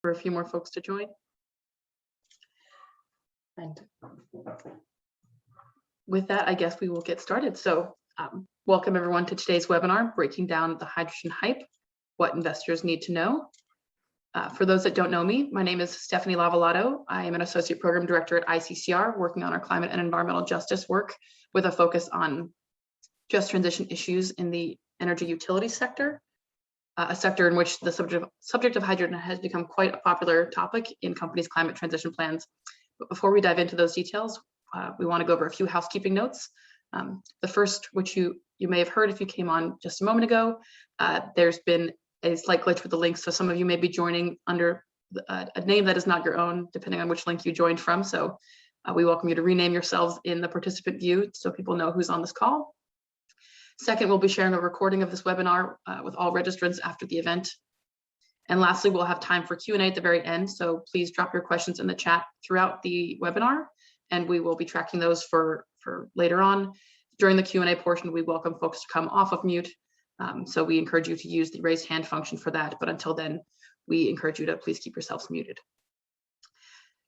for a few more folks to join. And with that, I guess we will get started. So welcome everyone to today's webinar, Breaking Down the Hydrogen Hype, What Investors Need to Know. For those that don't know me, my name is Stephanie Lavallato. I am an Associate Program Director at ICCR, working on our climate and environmental justice work with a focus on just transition issues in the energy utility sector, a sector in which the subject of hydrogen has become quite a popular topic in companies' climate transition plans. But before we dive into those details, we want to go over a few housekeeping notes. The first, which you may have heard if you came on just a moment ago, there's been a slight glitch with the links, so some of you may be joining under a name that is not your own, depending on which link you joined from. So we welcome you to rename yourselves in the participant view so people know who's on this call. Second, we'll be sharing a recording of this webinar with all registrants after the event. And lastly, we'll have time for Q&A at the very end, so please drop your questions in the chat throughout the webinar, and we will be tracking those for later on. During the Q&A portion, we welcome folks to come off of mute. So we encourage you to use the raise hand function for that. But until then, we encourage you to please keep yourselves muted.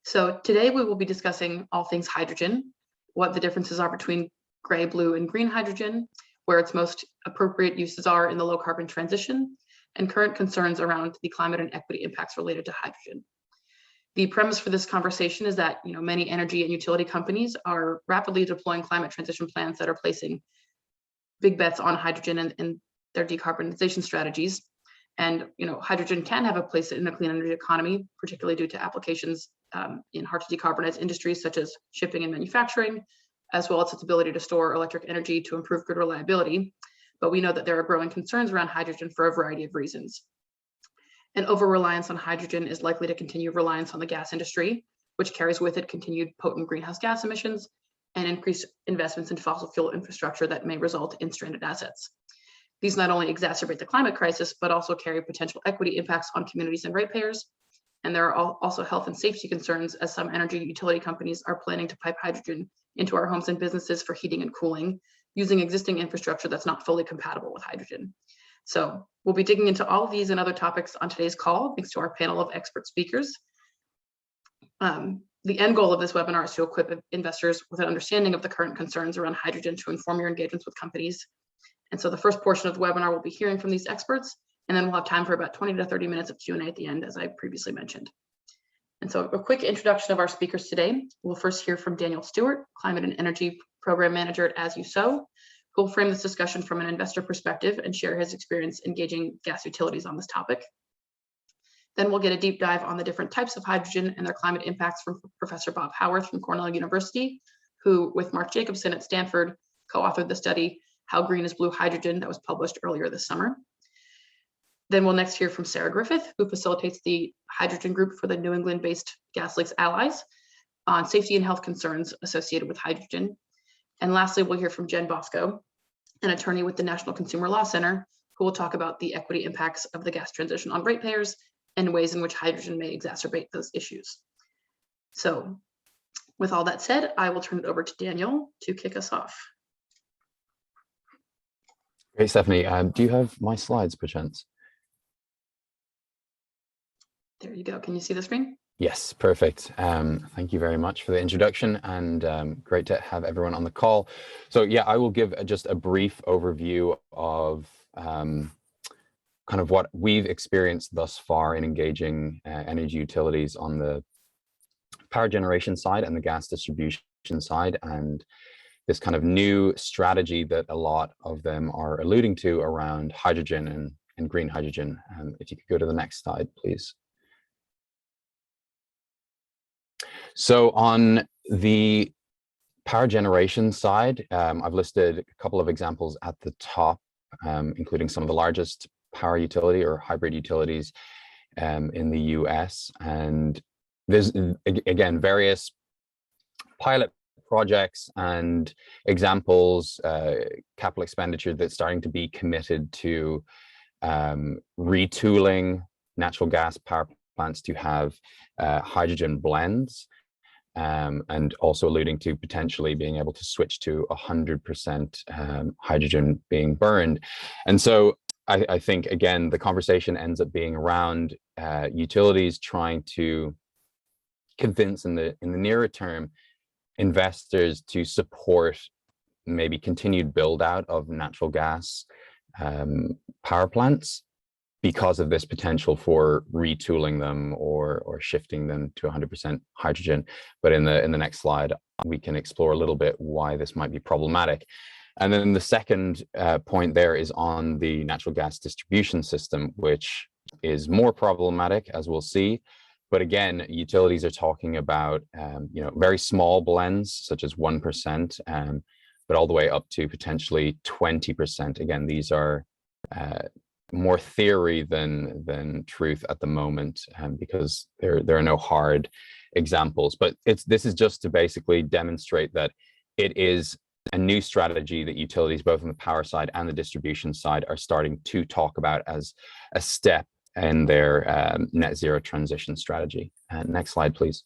So today we will be discussing all things hydrogen, what the differences are between gray, blue, and green hydrogen, where its most appropriate uses are in the low carbon transition, and current concerns around the climate and equity impacts related to hydrogen. The premise for this conversation is that many energy and utility companies are rapidly deploying climate transition plans that are placing big bets on hydrogen and their decarbonization strategies. And hydrogen can have a place in a clean energy economy, particularly due to applications in hard to decarbonize industries such as shipping and manufacturing, as well as its ability to store electric energy to improve grid reliability. But we know that there are growing concerns around hydrogen for a variety of reasons. An over-reliance on hydrogen is likely to continue reliance on the gas industry, which carries with it continued potent greenhouse gas emissions and increased investments in fossil fuel infrastructure that may result in stranded assets. These not only exacerbate the climate crisis, but also carry potential equity impacts on communities and ratepayers. And there are also health and safety concerns, as some energy utility companies are planning to pipe hydrogen into our homes and businesses for heating and cooling, using existing infrastructure that's not fully compatible with hydrogen. So we'll be digging into all of these and other topics on today's call, thanks to our panel of expert speakers. The end goal of this webinar is to equip investors with an understanding of the current concerns around hydrogen to inform your engagements with companies. And so the first portion of the webinar will be hearing from these experts, and then we'll have time for about 20 to 30 minutes of Q&A at the end, as I previously mentioned. And so a quick introduction of our speakers today. We'll first hear from Daniel Stewart, Climate and Energy Program Manager at As You Sow, who will frame this discussion from an investor perspective and share his experience engaging gas utilities on this topic. Then we'll get a deep dive on the different types of hydrogen and their climate impacts from Professor Bob Howarth from Cornell University, who, with Mark Jacobson at Stanford, co-authored the study How Green is Blue Hydrogen that was published earlier this summer. Then we'll next hear from Sarah Griffith, who facilitates the hydrogen group for the New England-based Gas Lakes Allies on safety and health concerns associated with hydrogen. And lastly, we'll hear from Jen Bosco, an attorney with the National Consumer Law Center, who will talk about the equity impacts of the gas transition on ratepayers and ways in which hydrogen may exacerbate those issues. So with all that said, I will turn it over to Daniel to kick us off. Great, Stephanie. Do you have my slides, perchance? There you go. Can you see the screen? Yes, perfect. Thank you very much for the introduction, and great to have everyone on the call. So yeah, I will give just a brief overview of kind of what we've experienced thus far in engaging energy utilities on the power generation side and the gas distribution side, and this kind of new strategy that a lot of them are alluding to around hydrogen and green hydrogen. If you could go to the next slide, please. So on the power generation side, I've listed a couple of examples at the top, including some of the largest power utility or hybrid utilities in the US. And there's, again, various pilot projects and examples, capital expenditure that's starting to be committed to retooling natural gas power plants to have hydrogen blends, and also alluding to potentially being able to switch to 100% hydrogen being burned. And so I think, again, the conversation ends up being around utilities trying to convince in the nearer term investors to support maybe continued build out of natural gas power plants because of this potential for retooling them or shifting them to 100% hydrogen. But in the next slide, we can explore a little bit why this might be problematic. And then the second point there is on the natural gas distribution system, which is more problematic, as we'll see. But again, utilities are talking about very small blends, such as 1%, but all the way up to potentially 20%. Again, these are more theory than truth at the moment, because there are no hard examples. But this is just to basically demonstrate that it is a new strategy that utilities, both on the power side and the distribution side, are starting to talk about as a step in their net zero transition strategy. Next slide, please.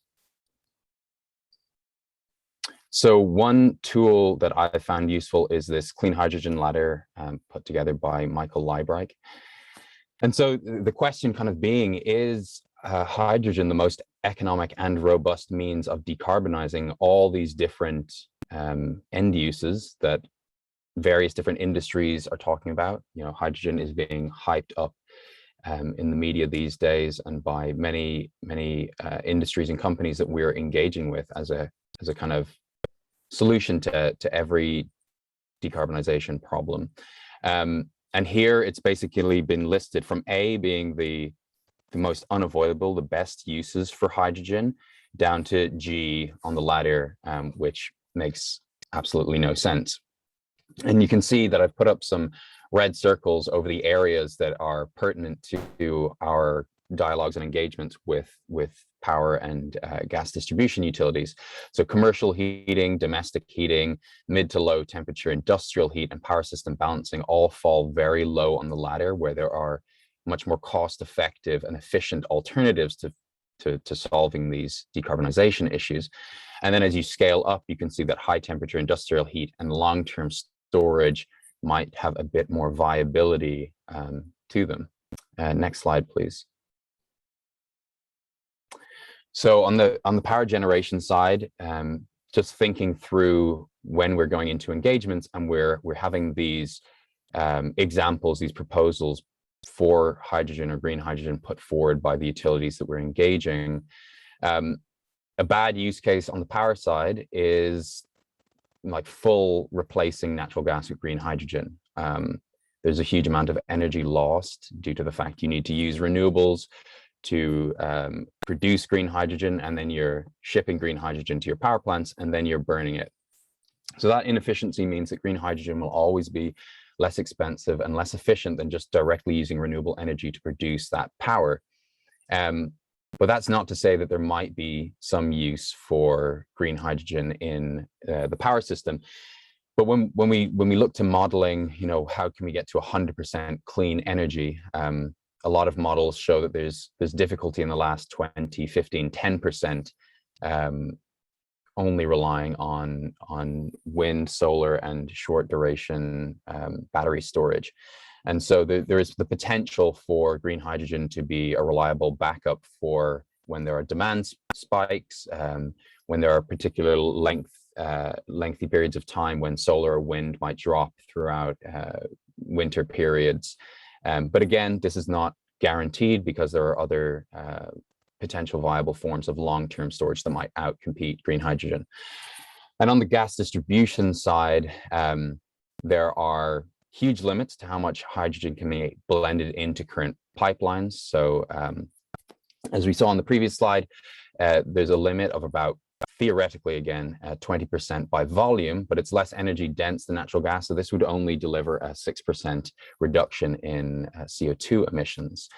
So one tool that I found useful is this clean hydrogen ladder put together by Michael Leibreich. And so the question kind of being, is hydrogen the most economic and robust means of decarbonizing all these different end uses that various different industries are talking about? Hydrogen is being hyped up in the media these days and by many industries and companies that we're engaging with as a kind of solution to every decarbonization problem. And here it's basically been listed from A being the most unavoidable, the best uses for hydrogen, down to G on the ladder, which makes absolutely no sense. And you can see that I've put up some red circles over the areas that are pertinent to our dialogues and engagements with power and gas distribution utilities. So commercial heating, domestic heating, mid to low temperature industrial heat, and power system balancing all fall very low on the ladder, where there are much more cost-effective and efficient alternatives to solving these decarbonization issues. And then as you scale up, you can see that high temperature industrial heat and long-term storage might have a bit more viability to them. Next slide, please. So on the power generation side, just thinking through when we're going into engagements and we're having these examples, these proposals for hydrogen or green hydrogen put forward by the utilities that we're engaging. A bad use case on the power side is like full replacing natural gas with green hydrogen. There's a huge amount of energy lost due to the fact you need to use renewables to produce green hydrogen, and then you're shipping green hydrogen to your power plants, and then you're burning it. So that inefficiency means that green hydrogen will always be less expensive and less efficient than just directly using renewable energy to produce that power. But that's not to say that there might be some use for green hydrogen in the power system. But when we look to modeling, how can we get to 100% clean energy? A lot of models show that there's difficulty in the last 20, 15, 10%, only relying on wind, solar, and short duration battery storage. And so there is the potential for green hydrogen to be a reliable backup for when there are demand spikes, when there are particular lengthy periods of time when solar or wind might drop throughout winter periods. But again, this is not guaranteed because there are other potential viable forms of long-term storage that might outcompete green hydrogen. And on the gas distribution side, there are huge limits to how much hydrogen can be blended into current pipelines. So as we saw on the previous slide, there's a limit of about, theoretically again, 20% by volume, but it's less energy dense than natural gas. So this would only deliver a 6% reduction in CO2 emissions.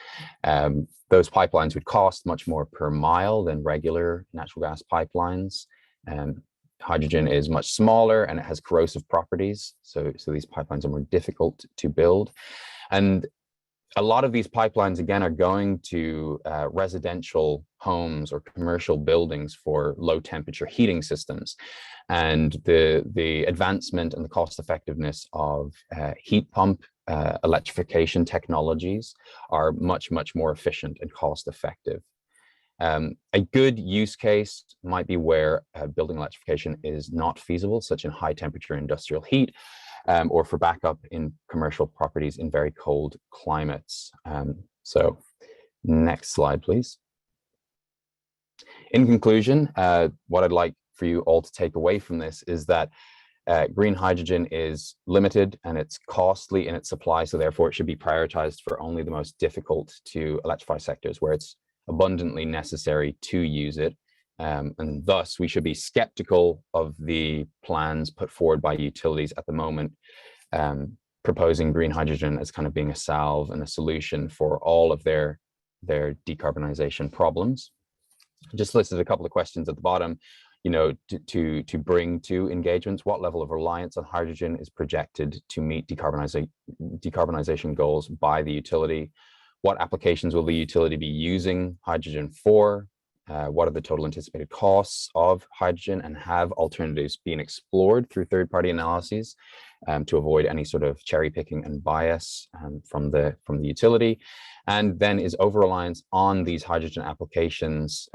Those pipelines would cost much more per mile than regular natural gas pipelines. Hydrogen is much smaller and it has corrosive properties. So these pipelines are more difficult to build. And a lot of these pipelines, again, are going to residential homes or commercial buildings for low temperature heating systems. And the advancement and the cost effectiveness of heat pump electrification technologies are much, much more efficient and cost effective. A good use case might be where building electrification is not feasible, such in high temperature industrial heat, or for backup in commercial properties in very cold climates. So next slide, please. In conclusion, what I'd like for you all to take away from this is that green hydrogen is limited and it's costly in its supply, so therefore it should be prioritized for only the most difficult to electrify sectors where it's abundantly necessary to use it. And thus we should be skeptical of the plans put forward by utilities at the moment, proposing green hydrogen as kind of being a salve and a solution for all of their decarbonization problems. Just listed a couple of questions at the bottom, you know, to bring to engagements. What level of reliance on hydrogen is projected to meet decarbonization goals by the utility? What applications will the utility be using hydrogen for? What are the total anticipated costs of hydrogen, and have alternatives been explored through third-party analyses to avoid any sort of cherry picking and bias from the utility? And then is over-reliance on these hydrogen applications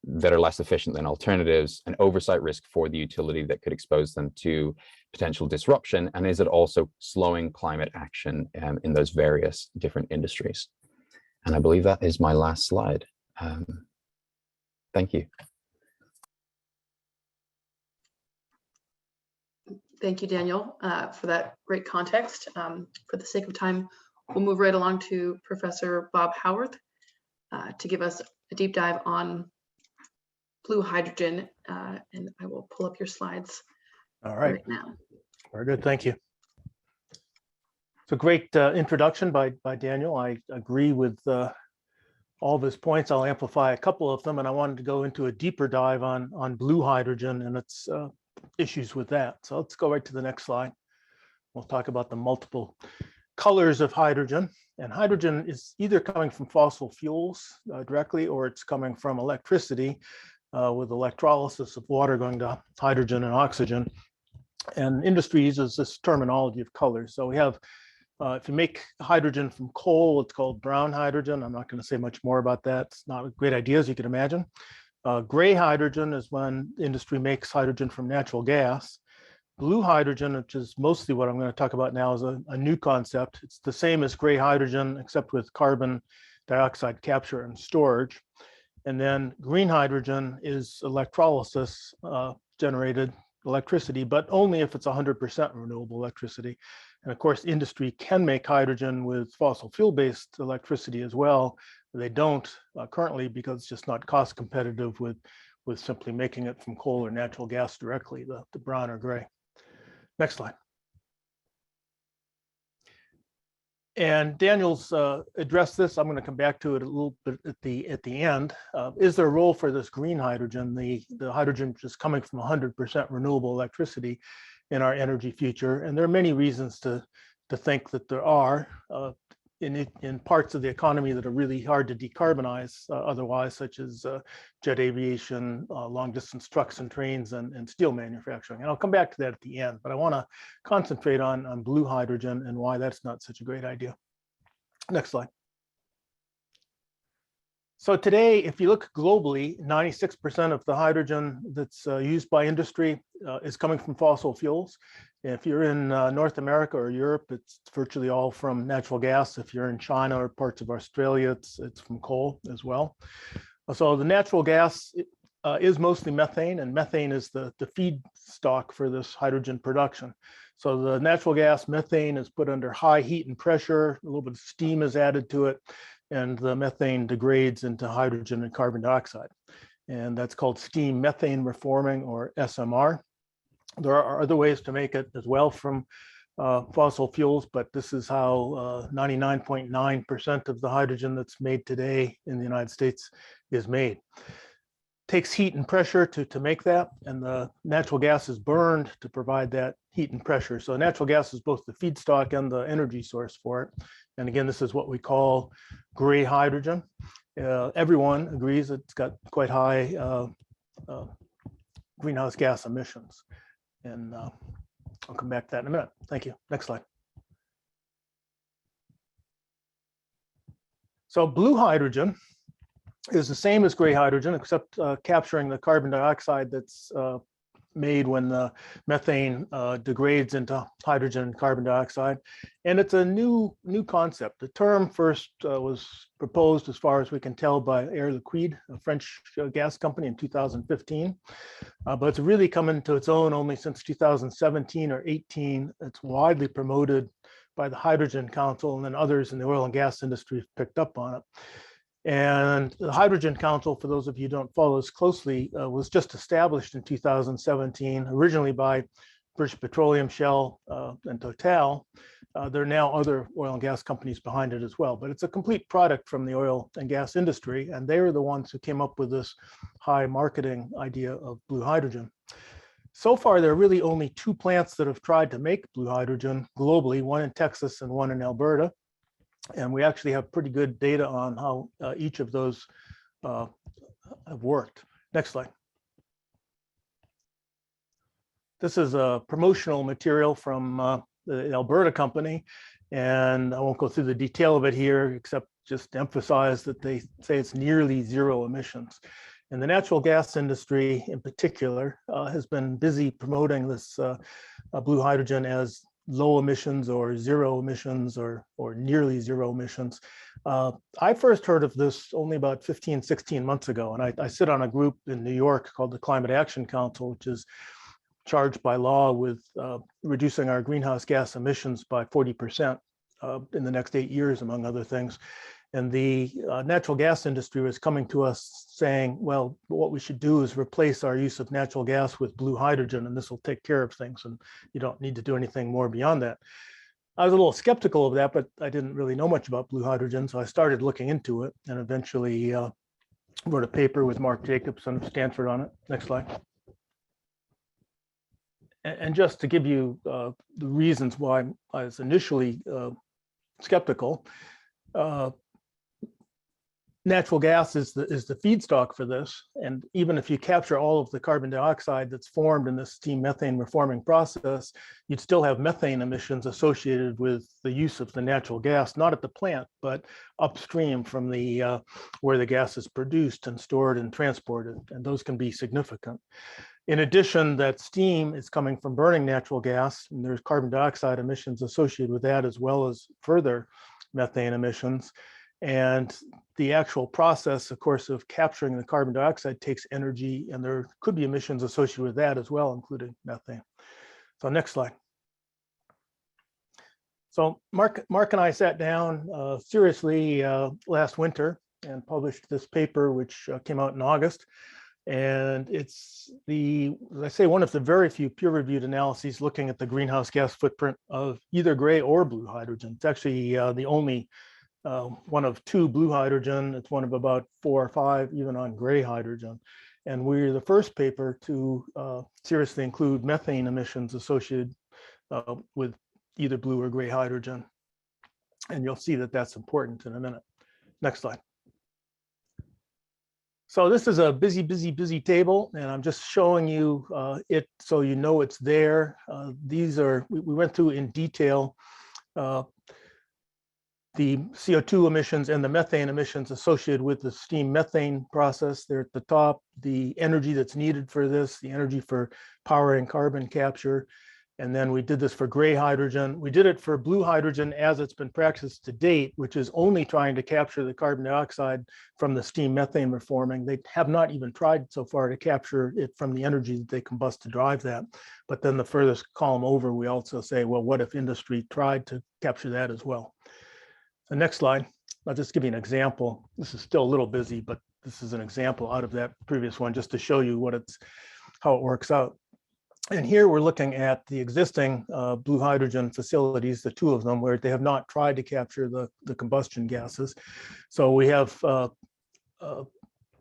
that are less efficient than alternatives an oversight risk for the utility that could expose them to potential disruption? And is it also slowing climate action in those various different industries? And I believe that is my last slide. Thank you. Thank you, Daniel, for that great context. For the sake of time, we'll move right along to Professor Bob Howarth to give us a deep dive on blue hydrogen, and I will pull up your slides right now. Very good, thank you. It's a great introduction by Daniel. I agree with all of his points. I'll amplify a couple of them, and I wanted to go into a deeper dive on blue hydrogen and its issues with that. So let's go right to the next slide. We'll talk about the multiple colors of hydrogen. And hydrogen is either coming from fossil fuels directly, or it's coming from electricity with electrolysis of water going to hydrogen and oxygen. And industry uses this terminology of colors. So we have, if you make hydrogen from coal, it's called brown hydrogen. I'm not going to say much more about that. It's not a great idea, as you can imagine. Gray hydrogen is when industry makes hydrogen from natural gas. Blue hydrogen, which is mostly what I'm going to talk about now, is a new concept. It's the same as gray hydrogen, except with carbon dioxide capture and storage. And then green hydrogen is electrolysis generated electricity, but only if it's 100% renewable electricity. And of course, industry can make hydrogen with fossil fuel-based electricity as well. They don't currently, because it's just not cost competitive with simply making it from coal or natural gas directly, the brown or gray. Next slide. And Daniel's addressed this. I'm going to come back to it a little bit at the end. Is there a role for this green hydrogen, the hydrogen just coming from 100% renewable electricity in our energy future? And there are many reasons to think that there are in parts of the economy that are really hard to decarbonize otherwise, such as jet aviation, long distance trucks and trains, and steel manufacturing. And I'll come back to that at the end, but I want to concentrate on blue hydrogen and why that's not such a great idea. Next slide. So today, if you look globally, 96% of the hydrogen that's used by industry is coming from fossil fuels. If you're in North America or Europe, it's virtually all from natural gas. If you're in China or parts of Australia, it's from coal as well. So the natural gas is mostly methane, and methane is the feedstock for this hydrogen production. So the natural gas methane is put under high heat and pressure, a little bit of steam is added to it, and the methane degrades into hydrogen and carbon dioxide. And that's called steam methane reforming, or SMR. There are other ways to make it as well from fossil fuels, but this is how 99.9% of the hydrogen that's made today in the United States is made. Takes heat and pressure to make that, and the natural gas is burned to provide that heat and pressure. So natural gas is both the feedstock and the energy source for it. And again, this is what we call gray hydrogen. Everyone agrees it's got quite high greenhouse gas emissions. And I'll come back to that in a minute. Thank you. Next slide. So blue hydrogen is the same as gray hydrogen, except capturing the carbon dioxide that's made when the methane degrades into hydrogen and carbon dioxide. And it's a new concept. The term first was proposed, as far as we can tell, by Air Liquide, a French gas company, in 2015. But it's really come into its own only since 2017 or 18. It's widely promoted by the Hydrogen Council, and then others in the oil and gas industry have picked up on it. And the Hydrogen Council, for those of you who don't follow this closely, was just established in 2017, originally by British Petroleum, Shell, and Total. There are now other oil and gas companies behind it as well, but it's a complete product from the oil and gas industry, and they were the ones who came up with this high marketing idea of blue hydrogen. So far, there are really only 2 plants that have tried to make blue hydrogen globally, one in Texas and one in Alberta. And we actually have pretty good data on how each of those have worked. Next slide. This is a promotional material from the Alberta company, and I won't go through the detail of it here, except just emphasize that they say it's nearly zero emissions. And the natural gas industry in particular has been busy promoting this blue hydrogen as low emissions or zero emissions or nearly zero emissions. I first heard of this only about 15, 16 months ago. And I sit on a group in New York called the Climate Action Council, which is charged by law with reducing our greenhouse gas emissions by 40% in the next 8 years, among other things. And the natural gas industry was coming to us saying, well, what we should do is replace our use of natural gas with blue hydrogen, and this will take care of things, and you don't need to do anything more beyond that. I was a little skeptical of that, but I didn't really know much about blue hydrogen, so I started looking into it and eventually wrote a paper with Mark Jacobson of Stanford on it. Next slide. And just to give you the reasons why I was initially skeptical, natural gas is the feedstock for this. And even if you capture all of the carbon dioxide that's formed in this steam methane reforming process, you'd still have methane emissions associated with the use of the natural gas, not at the plant, but upstream from the where the gas is produced and stored and transported. And those can be significant. In addition, that steam is coming from burning natural gas, and there's carbon dioxide emissions associated with that, as well as further methane emissions. And the actual process, of course, of capturing the carbon dioxide takes energy, and there could be emissions associated with that as well, including methane. So next slide. So Mark and I sat down seriously last winter and published this paper, which came out in August. And it's as I say, one of the very few peer-reviewed analyses looking at the greenhouse gas footprint of either gray or blue hydrogen. It's actually the only one of 2 blue hydrogen. It's one of about 4 or 5 even on gray hydrogen. And we're the first paper to seriously include methane emissions associated with either blue or gray hydrogen. And you'll see that that's important in a minute. Next slide. So this is a busy table, and I'm just showing you it so you know it's there. These are, we went through in detail the CO2 emissions and the methane emissions associated with the steam methane process. They're at the top, the energy that's needed for this, the energy for powering carbon capture. And then we did this for gray hydrogen. We did it for blue hydrogen as it's been practiced to date, which is only trying to capture the carbon dioxide from the steam methane reforming. They have not even tried so far to capture it from the energy that they combust to drive that. But then the furthest column over, we also say, well, what if industry tried to capture that as well? The next slide, I'll just give you an example. This is still a little busy, but this is an example out of that previous one, just to show you how it works out. And here we're looking at the existing blue hydrogen facilities, the 2 of them, where they have not tried to capture the combustion gases. So we have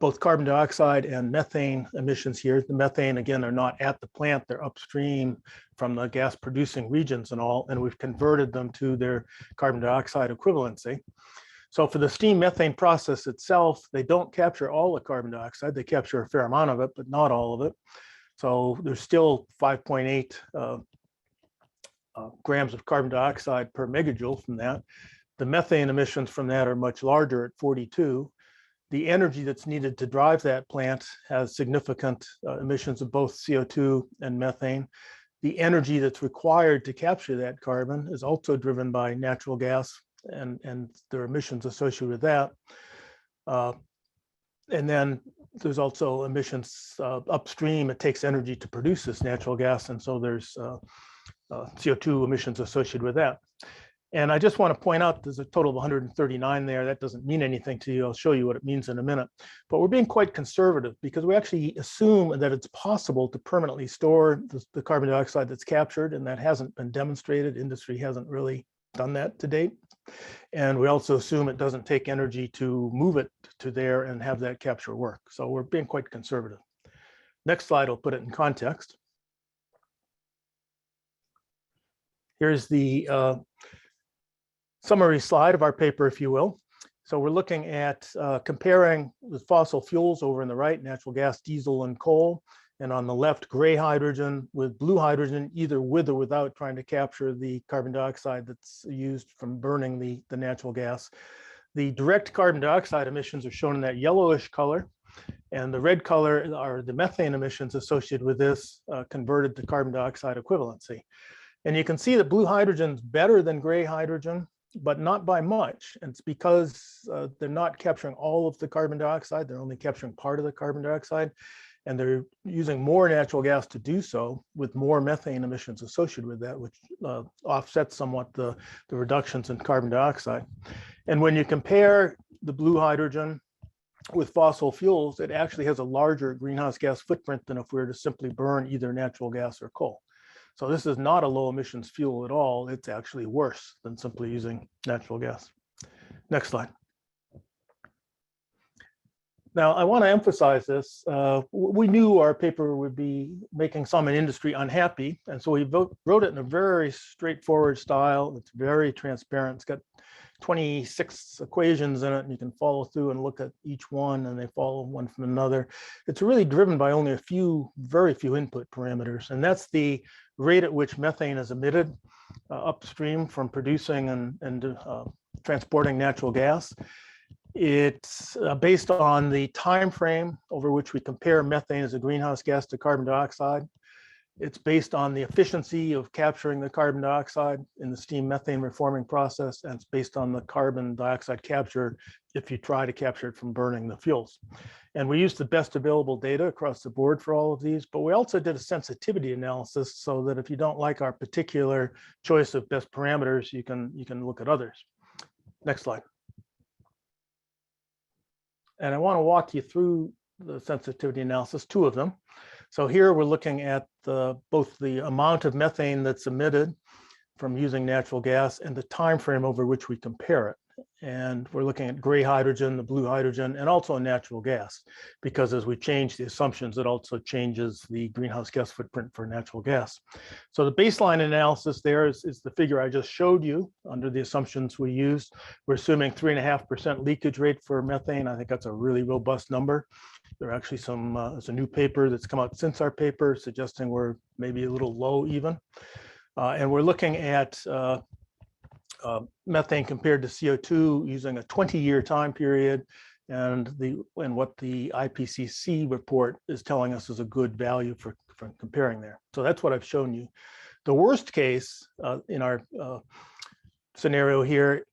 both carbon dioxide and methane emissions here. The methane, again, are not at the plant, they're upstream from the gas producing regions and all, and we've converted them to their carbon dioxide equivalency. So for the steam methane process itself, they don't capture all the carbon dioxide, they capture a fair amount of it, but not all of it. So there's still 5.8 grams of carbon dioxide per megajoule from that. The methane emissions from that are much larger at 42. The energy that's needed to drive that plant has significant emissions of both CO2 and methane. The energy that's required to capture that carbon is also driven by natural gas, and there are emissions associated with that. And then there's also emissions upstream. It takes energy to produce this natural gas, and so there's CO2 emissions associated with that. And I just want to point out there's a total of 139 there. That doesn't mean anything to you. I'll show you what it means in a minute. But we're being quite conservative because we actually assume that it's possible to permanently store the carbon dioxide that's captured, and that hasn't been demonstrated. Industry hasn't really done that to date. And we also assume it doesn't take energy to move it to there and have that capture work. So we're being quite conservative. Next slide will put it in context. Here's the summary slide of our paper, if you will. So we're looking at comparing the fossil fuels over in the right, natural gas, diesel, and coal. And on the left, gray hydrogen with blue hydrogen, either with or without trying to capture the carbon dioxide that's used from burning the natural gas. The direct carbon dioxide emissions are shown in that yellowish color. And the red color are the methane emissions associated with this converted to carbon dioxide equivalency. And you can see that blue hydrogen is better than gray hydrogen, but not by much. And it's because they're not capturing all of the carbon dioxide. They're only capturing part of the carbon dioxide. And they're using more natural gas to do so, with more methane emissions associated with that, which offsets somewhat the reductions in carbon dioxide. And when you compare the blue hydrogen with fossil fuels, it actually has a larger greenhouse gas footprint than if we were to simply burn either natural gas or coal. So this is not a low emissions fuel at all. It's actually worse than simply using natural gas. Next slide. Now, I want to emphasize this. We knew our paper would be making some in industry unhappy, and so we wrote it in a very straightforward style. It's very transparent. It's got 26 equations in it, and you can follow through and look at each one, and they follow one from another. It's really driven by only very few input parameters, and that's the rate at which methane is emitted upstream from producing and transporting natural gas. It's based on the time frame over which we compare methane as a greenhouse gas to carbon dioxide. It's based on the efficiency of capturing the carbon dioxide in the steam methane reforming process, and it's based on the carbon dioxide captured if you try to capture it from burning the fuels. And we used the best available data across the board for all of these, but we also did a sensitivity analysis so that if you don't like our particular choice of best parameters, you can look at others. Next slide. And I want to walk you through the sensitivity analysis, two of them. So here we're looking at both the amount of methane that's emitted from using natural gas and the time frame over which we compare it. And we're looking at gray hydrogen, the blue hydrogen, and also natural gas, because as we change the assumptions, it also changes the greenhouse gas footprint for natural gas. So the baseline analysis there is the figure I just showed you under the assumptions we used. We're assuming 3.5% leakage rate for methane. I think that's a really robust number. There are actually there's a new paper that's come out since our paper suggesting we're maybe a little low even. And we're looking at methane compared to CO2 using a 20-year time period, and what the IPCC report is telling us is a good value for comparing there. So that's what I've shown you. The worst case in our scenario here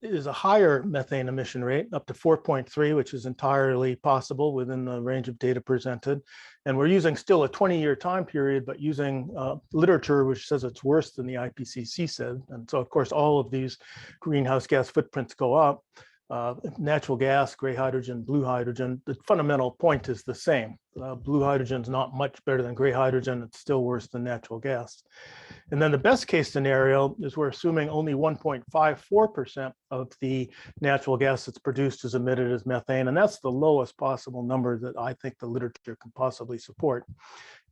is a higher methane emission rate, up to 4.3, which is entirely possible within the range of data presented. And we're using still a 20-year time period, but using literature which says it's worse than the IPCC said. And so, of course, all of these greenhouse gas footprints go up. Natural gas, gray hydrogen, blue hydrogen, the fundamental point is the same. Blue hydrogen is not much better than gray hydrogen. It's still worse than natural gas. And then the best case scenario is we're assuming only 1.54% of the natural gas that's produced is emitted as methane. And that's the lowest possible number that I think the literature can possibly support.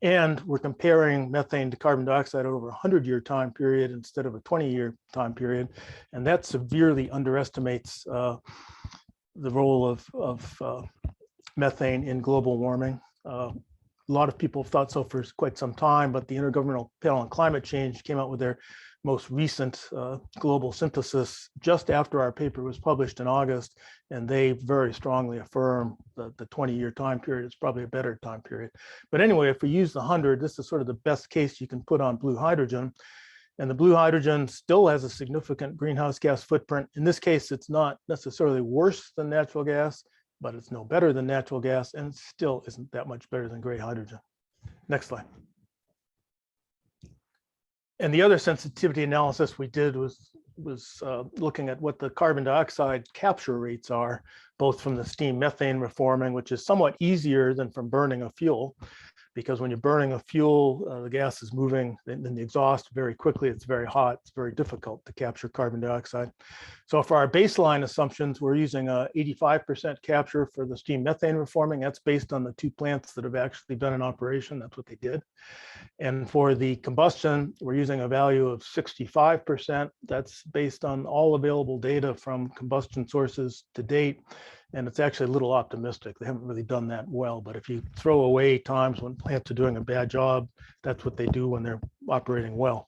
And we're comparing methane to carbon dioxide over a 100-year time period instead of a 20-year time period. And that severely underestimates the role of methane in global warming. A lot of people have thought so for quite some time, but the Intergovernmental Panel on Climate Change came out with their most recent global synthesis just after our paper was published in August, and they very strongly affirm that the 20-year time period is probably a better time period. But anyway, if we use the 100, this is sort of the best case you can put on blue hydrogen. And the blue hydrogen still has a significant greenhouse gas footprint. In this case, it's not necessarily worse than natural gas, but it's no better than natural gas, and still isn't that much better than gray hydrogen. Next slide. And the other sensitivity analysis we did was looking at what the carbon dioxide capture rates are, both from the steam methane reforming, which is somewhat easier than from burning a fuel, because when you're burning a fuel, the gas is moving in the exhaust very quickly. It's very hot. It's very difficult to capture carbon dioxide. So for our baseline assumptions, we're using a 85% capture for the steam methane reforming. That's based on the 2 plants that have actually been in operation. That's what they did. And for the combustion, we're using a value of 65%. That's based on all available data from combustion sources to date. And it's actually a little optimistic. They haven't really done that well, but if you throw away times when plants are doing a bad job, that's what they do when they're operating well.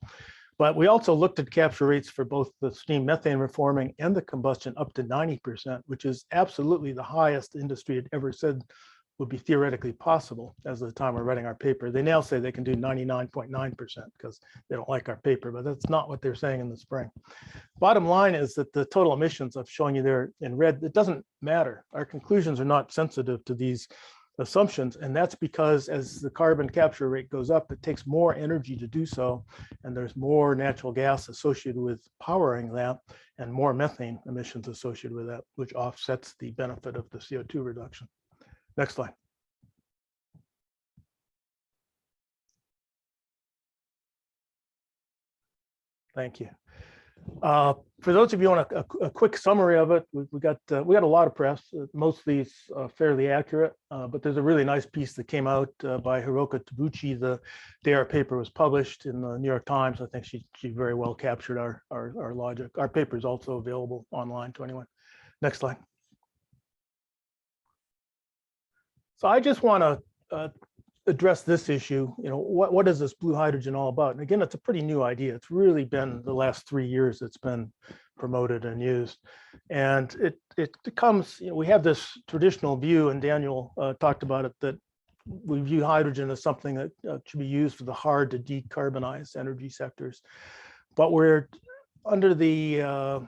But we also looked at capture rates for both the steam methane reforming and the combustion up to 90%, which is absolutely the highest industry had ever said would be theoretically possible as of the time we're writing our paper. They now say they can do 99.9% because they don't like our paper, but that's not what they're saying in the spring. Bottom line is that the total emissions I've shown you there in red, it doesn't matter. Our conclusions are not sensitive to these assumptions, and that's because as the carbon capture rate goes up, it takes more energy to do so, and there's more natural gas associated with powering that and more methane emissions associated with that, which offsets the benefit of the CO2 reduction. Next slide. Thank you. For those of you on a quick summary of it, we got a lot of press. Mostly it's fairly accurate, but there's a really nice piece that came out by Hiroka Tabuchi the day our paper was published in the New York Times. I think she very well captured our logic. Our paper is also available online to anyone. Next slide. So I just want to address this issue. You know, what is this blue hydrogen all about? And again, it's a pretty new idea. It's really been the last 3 years it's been promoted and used. And it comes, you know, we have this traditional view, and Daniel talked about it, that we view hydrogen as something that should be used for the hard to decarbonize energy sectors. But we're under the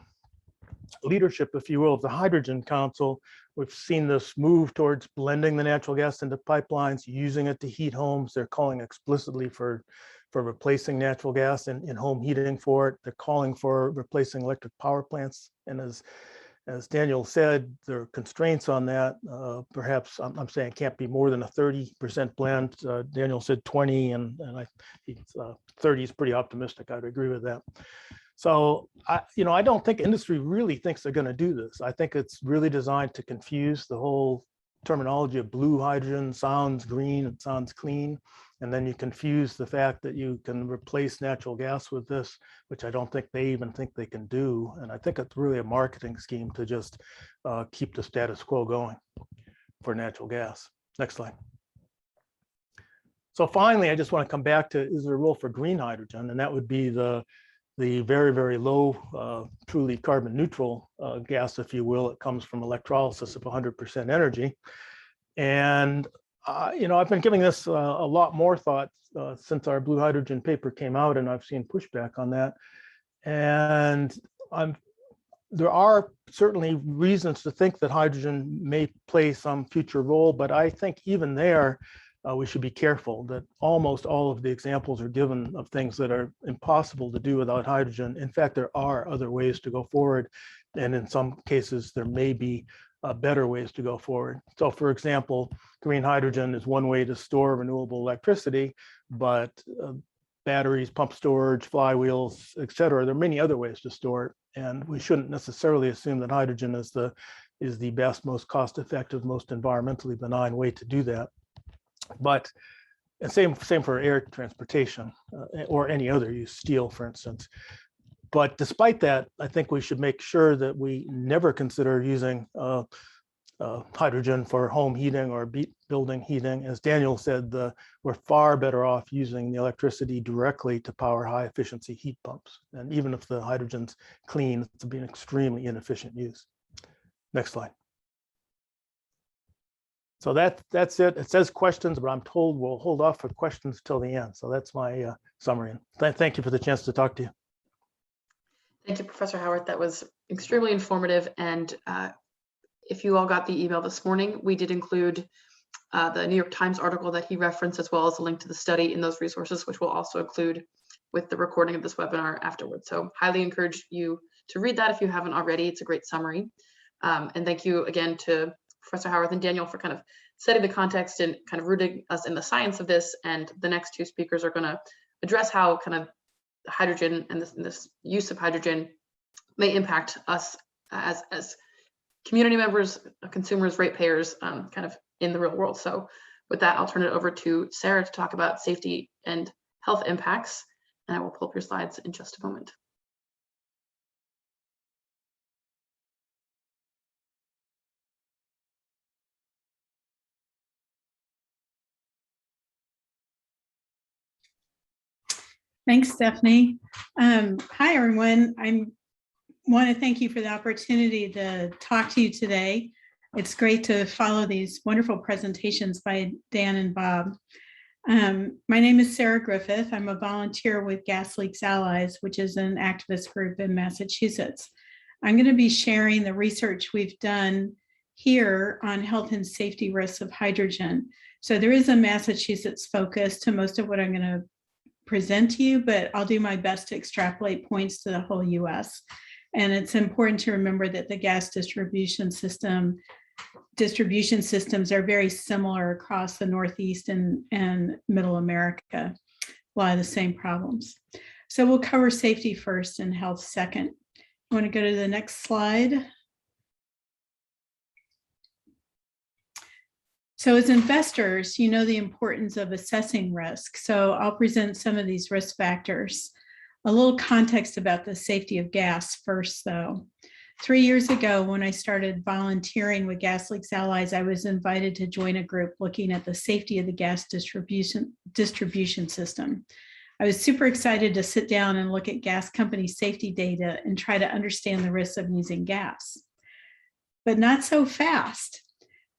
leadership, if you will, of the Hydrogen Council. We've seen this move towards blending the natural gas into pipelines, using it to heat homes. They're calling explicitly for replacing natural gas in home heating for it. They're calling for replacing electric power plants. And as Daniel said, there are constraints on that. Perhaps I'm saying it can't be more than a 30% blend. Daniel said 20, and 30 is pretty optimistic. I'd agree with that. So, I don't think industry really thinks they're going to do this. I think it's really designed to confuse the whole terminology of blue hydrogen. Sounds green, it sounds clean. And then you confuse the fact that you can replace natural gas with this, which I don't think they even think they can do. And I think it's really a marketing scheme to just keep the status quo going for natural gas. Next slide. So finally, I just want to come back to, is there a role for green hydrogen? And that would be the very, very low, truly carbon neutral gas, if you will. It comes from electrolysis of 100% energy. And, I've been giving this a lot more thought since our blue hydrogen paper came out, and I've seen pushback on that. And there are certainly reasons to think that hydrogen may play some future role, but I think even there, we should be careful that almost all of the examples are given of things that are impossible to do without hydrogen. In fact, there are other ways to go forward. And in some cases, there may be better ways to go forward. So for example, green hydrogen is one way to store renewable electricity, but batteries, pump storage, flywheels, et cetera, there are many other ways to store it. And we shouldn't necessarily assume that hydrogen is the best, most cost-effective, most environmentally benign way to do that. But and same for air transportation or any other use, steel, for instance. But despite that, I think we should make sure that we never consider using hydrogen for home heating or building heating. As Daniel said, we're far better off using the electricity directly to power high efficiency heat pumps. And even if the hydrogen's clean, it's be an extremely inefficient use. Next slide. So that's it. It says questions, but I'm told we'll hold off for questions till the end. So that's my summary. And thank you for the chance to talk to you. Thank you, Professor Howard. That was extremely informative. And if you all got the email this morning, we did include the New York Times article that he referenced, as well as a link to the study in those resources, which we'll also include with the recording of this webinar afterwards. So highly encourage you to read that if you haven't already. It's a great summary. And thank you again to Professor Howard and Daniel for kind of setting the context and kind of rooting us in the science of this. And the next two speakers are going to address how kind of hydrogen and this use of hydrogen may impact us as community members, consumers, ratepayers, kind of in the real world. So with that, I'll turn it over to Sarah to talk about safety and health impacts. And I will pull up your slides in just a moment. Thanks, Stephanie. Hi, everyone. I want to thank you for the opportunity to talk to you today. It's great to follow these wonderful presentations by Dan and Bob. My name is Sarah Griffith. I'm a volunteer with Gas Leaks Allies, which is an activist group in Massachusetts. I'm going to be sharing the research we've done here on health and safety risks of hydrogen. So there is a Massachusetts focus to most of what I'm going to present to you, but I'll do my best to extrapolate points to the whole US. And it's important to remember that the gas distribution systems are very similar across the Northeast and Middle America, a lot of the same problems. So we'll cover safety first and health second. I want to go to the next slide. So as investors, you know the importance of assessing risk. So I'll present some of these risk factors. A little context about the safety of gas first, though. 3 years ago, when I started volunteering with Gas Leaks Allies, I was invited to join a group looking at the safety of the gas distribution system. I was super excited to sit down and look at gas company safety data and try to understand the risks of using gas. But not so fast.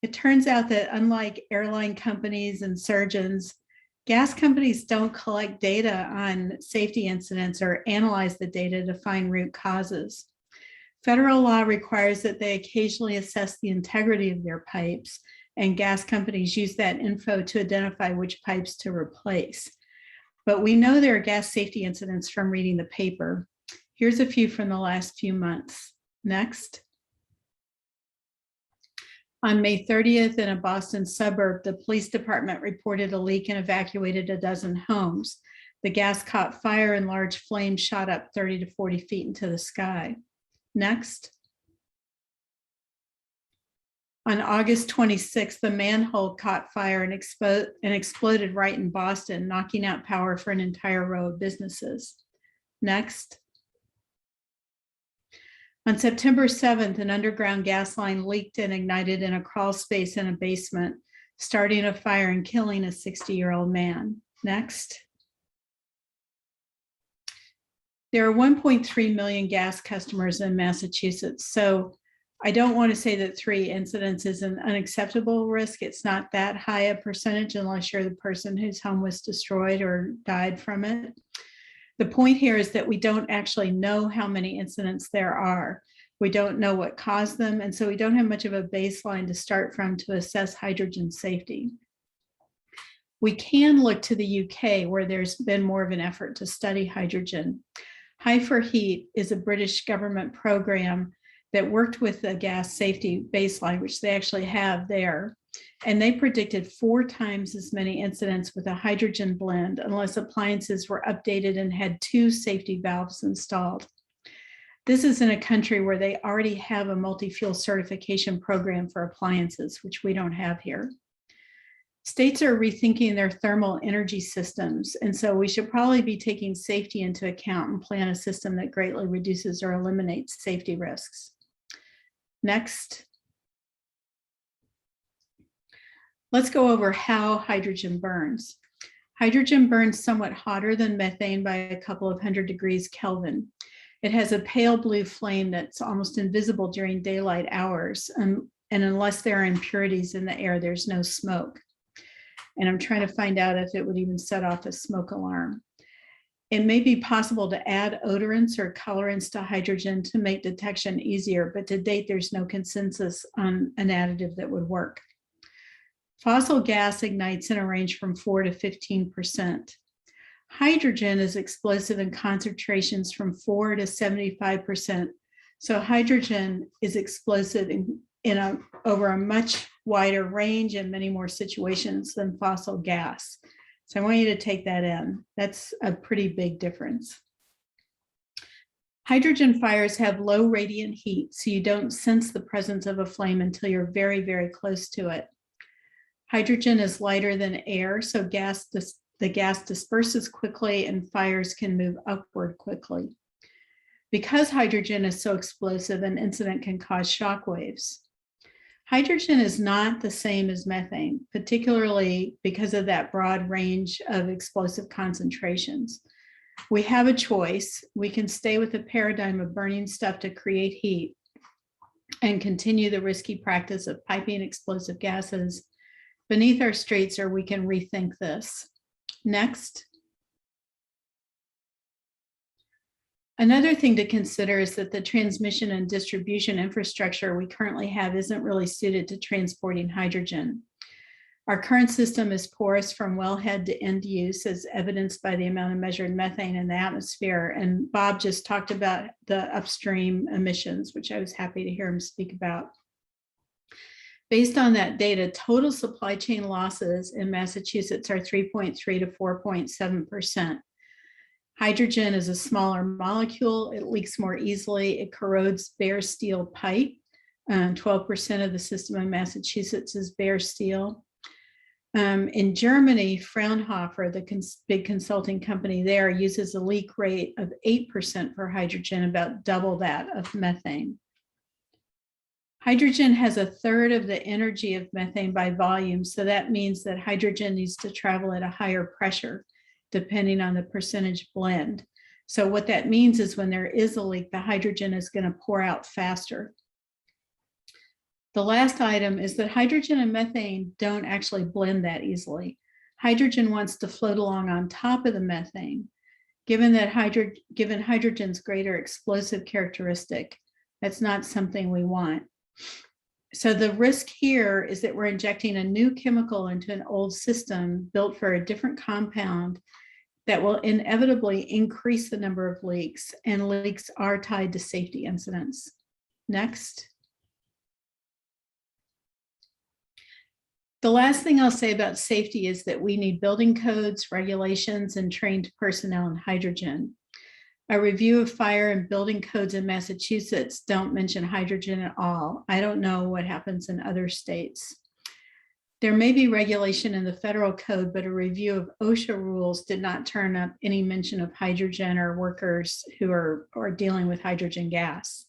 It turns out that unlike airline companies and surgeons, gas companies don't collect data on safety incidents or analyze the data to find root causes. Federal law requires that they occasionally assess the integrity of their pipes, and gas companies use that info to identify which pipes to replace. But we know there are gas safety incidents from reading the paper. Here's a few from the last few months. Next. On May 30th, in a Boston suburb, the police department reported a leak and evacuated a dozen homes. The gas caught fire and large flames shot up 30 to 40 feet into the sky. Next. On August 26th, the manhole caught fire and exploded right in Boston, knocking out power for an entire row of businesses. Next. On September 7th, an underground gas line leaked and ignited in a crawl space in a basement, starting a fire and killing a 60-year-old man. Next. There are 1.3 million gas customers in Massachusetts, so I don't want to say that 3 incidents is an unacceptable risk. It's not that high a percentage unless you're the person whose home was destroyed or died from it. The point here is that we don't actually know how many incidents there are. We don't know what caused them, and so we don't have much of a baseline to start from to assess hydrogen safety. We can look to the UK, where there's been more of an effort to study hydrogen. Hy4Heat is a British government program that worked with the gas safety baseline, which they actually have there. And they predicted 4 times as many incidents with a hydrogen blend unless appliances were updated and had 2 safety valves installed. This is in a country where they already have a multi-fuel certification program for appliances, which we don't have here. States are rethinking their thermal energy systems, and so we should probably be taking safety into account and plan a system that greatly reduces or eliminates safety risks. Next. Let's go over how hydrogen burns. Hydrogen burns somewhat hotter than methane by a couple of 100 degrees Kelvin. It has a pale blue flame that's almost invisible during daylight hours. And unless there are impurities in the air, there's no smoke. And I'm trying to find out if it would even set off a smoke alarm. It may be possible to add odorants or colorants to hydrogen to make detection easier, but to date, there's no consensus on an additive that would work. Fossil gas ignites in a range from 4 to 15%. Hydrogen is explosive in concentrations from 4 to 75%. So hydrogen is explosive over a much wider range and many more situations than fossil gas. So I want you to take that in. That's a pretty big difference. Hydrogen fires have low radiant heat, so you don't sense the presence of a flame until you're very, very close to it. Hydrogen is lighter than air, so the gas disperses quickly and fires can move upward quickly. Because hydrogen is so explosive, an incident can cause shock waves. Hydrogen is not the same as methane, particularly because of that broad range of explosive concentrations. We have a choice. We can stay with the paradigm of burning stuff to create heat and continue the risky practice of piping explosive gases beneath our streets, or we can rethink this. Next. Another thing to consider is that the transmission and distribution infrastructure we currently have isn't really suited to transporting hydrogen. Our current system is porous from wellhead to end use, as evidenced by the amount of measured methane in the atmosphere. And Bob just talked about the upstream emissions, which I was happy to hear him speak about. Based on that data, total supply chain losses in Massachusetts are 3.3 to 4.7%. Hydrogen is a smaller molecule. It leaks more easily. It corrodes bare steel pipe. 12% of the system in Massachusetts is bare steel. In Germany, Fraunhofer, the big consulting company there, uses a leak rate of 8% for hydrogen, about double that of methane. Hydrogen has a third of the energy of methane by volume, so that means that hydrogen needs to travel at a higher pressure, depending on the percentage blend. So what that means is when there is a leak, the hydrogen is going to pour out faster. The last item is that hydrogen and methane don't actually blend that easily. Hydrogen wants to float along on top of the methane. Given hydrogen's greater explosive characteristic, that's not something we want. So the risk here is that we're injecting a new chemical into an old system built for a different compound that will inevitably increase the number of leaks, and leaks are tied to safety incidents. Next. The last thing I'll say about safety is that we need building codes, regulations, and trained personnel in hydrogen. A review of fire and building codes in Massachusetts don't mention hydrogen at all. I don't know what happens in other states. There may be regulation in the federal code, but a review of OSHA rules did not turn up any mention of hydrogen or workers who are dealing with hydrogen gas.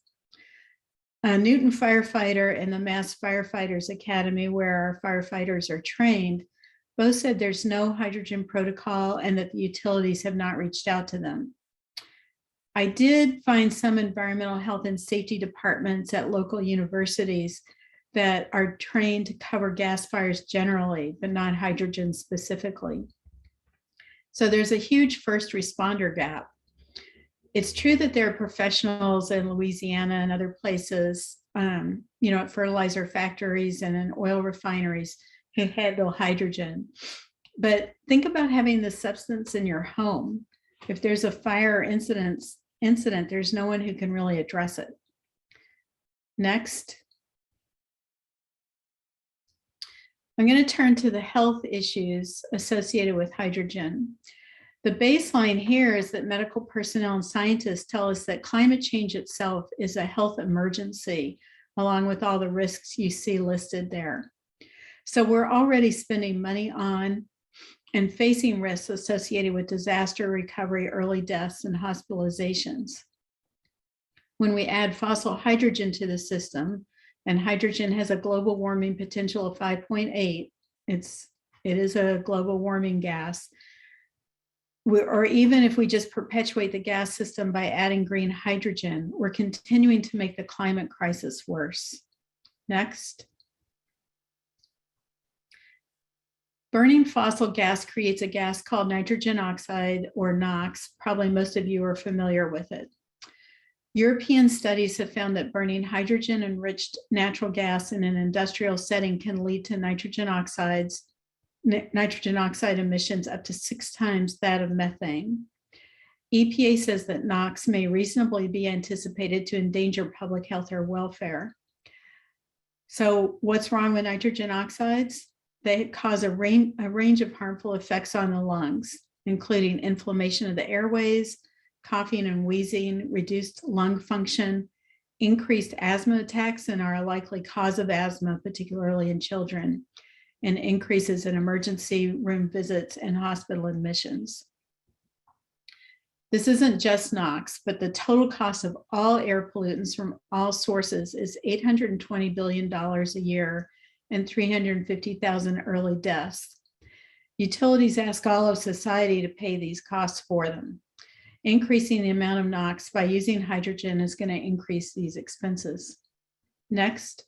A Newton firefighter and the Mass Firefighters Academy, where our firefighters are trained, both said there's no hydrogen protocol and that the utilities have not reached out to them. I did find some environmental health and safety departments at local universities that are trained to cover gas fires generally, but not hydrogen specifically. So there's a huge first responder gap. It's true that there are professionals in Louisiana and other places, at fertilizer factories and in oil refineries who handle hydrogen. But think about having the substance in your home. If there's a fire incident, there's no one who can really address it. Next. I'm going to turn to the health issues associated with hydrogen. The baseline here is that medical personnel and scientists tell us that climate change itself is a health emergency, along with all the risks you see listed there. So we're already spending money on and facing risks associated with disaster recovery, early deaths, and hospitalizations. When we add fossil hydrogen to the system, and hydrogen has a global warming potential of 5.8, it is a global warming gas. Or even if we just perpetuate the gas system by adding green hydrogen, we're continuing to make the climate crisis worse. Next. Burning fossil gas creates a gas called nitrogen oxide, or NOx. Probably most of you are familiar with it. European studies have found that burning hydrogen-enriched natural gas in an industrial setting can lead to nitrogen oxide emissions up to 6 times that of methane. EPA says that NOx may reasonably be anticipated to endanger public health or welfare. So what's wrong with nitrogen oxides? They cause a range of harmful effects on the lungs, including inflammation of the airways, coughing and wheezing, reduced lung function, increased asthma attacks, and are a likely cause of asthma, particularly in children, and increases in emergency room visits and hospital admissions. This isn't just NOx, but the total cost of all air pollutants from all sources is $820 billion a year and 350,000 early deaths. Utilities ask all of society to pay these costs for them. Increasing the amount of NOx by using hydrogen is going to increase these expenses. Next.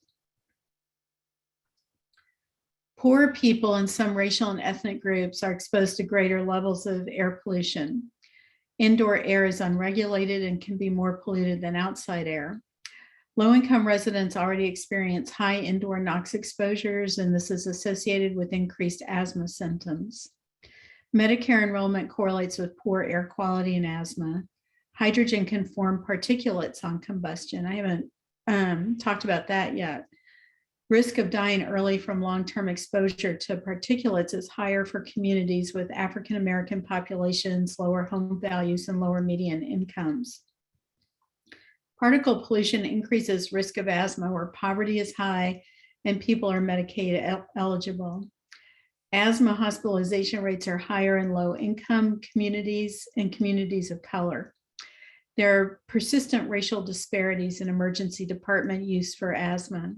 Poor people in some racial and ethnic groups are exposed to greater levels of air pollution. Indoor air is unregulated and can be more polluted than outside air. Low-income residents already experience high indoor NOx exposures, and this is associated with increased asthma symptoms. Medicare enrollment correlates with poor air quality and asthma. Hydrogen can form particulates on combustion. I haven't talked about that yet. Risk of dying early from long-term exposure to particulates is higher for communities with African-American populations, lower home values, and lower median incomes. Particle pollution increases risk of asthma where poverty is high and people are Medicaid eligible. Asthma hospitalization rates are higher in low-income communities and communities of color. There are persistent racial disparities in emergency department use for asthma.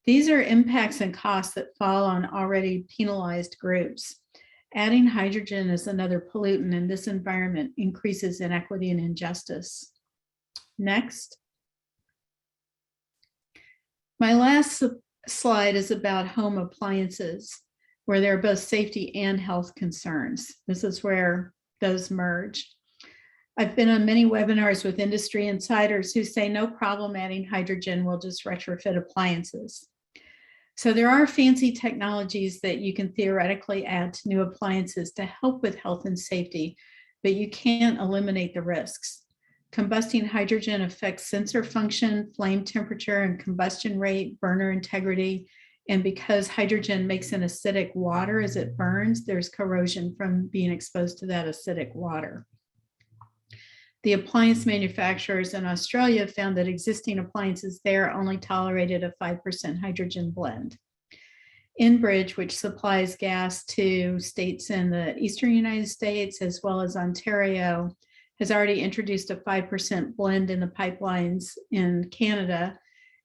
These are impacts and costs that fall on already penalized groups. Adding hydrogen as another pollutant in this environment increases inequity and injustice. Next. My last slide is about home appliances, where there are both safety and health concerns. This is where those merge. I've been on many webinars with industry insiders who say no problem adding hydrogen, we'll just retrofit appliances. So there are fancy technologies that you can theoretically add to new appliances to help with health and safety, but you can't eliminate the risks. Combusting hydrogen affects sensor function, flame temperature, and combustion rate, burner integrity. And because hydrogen makes an acidic water as it burns, there's corrosion from being exposed to that acidic water. The appliance manufacturers in Australia found that existing appliances there only tolerated a 5% hydrogen blend. Enbridge, which supplies gas to states in the eastern United States as well as Ontario, has already introduced a 5% blend in the pipelines in Canada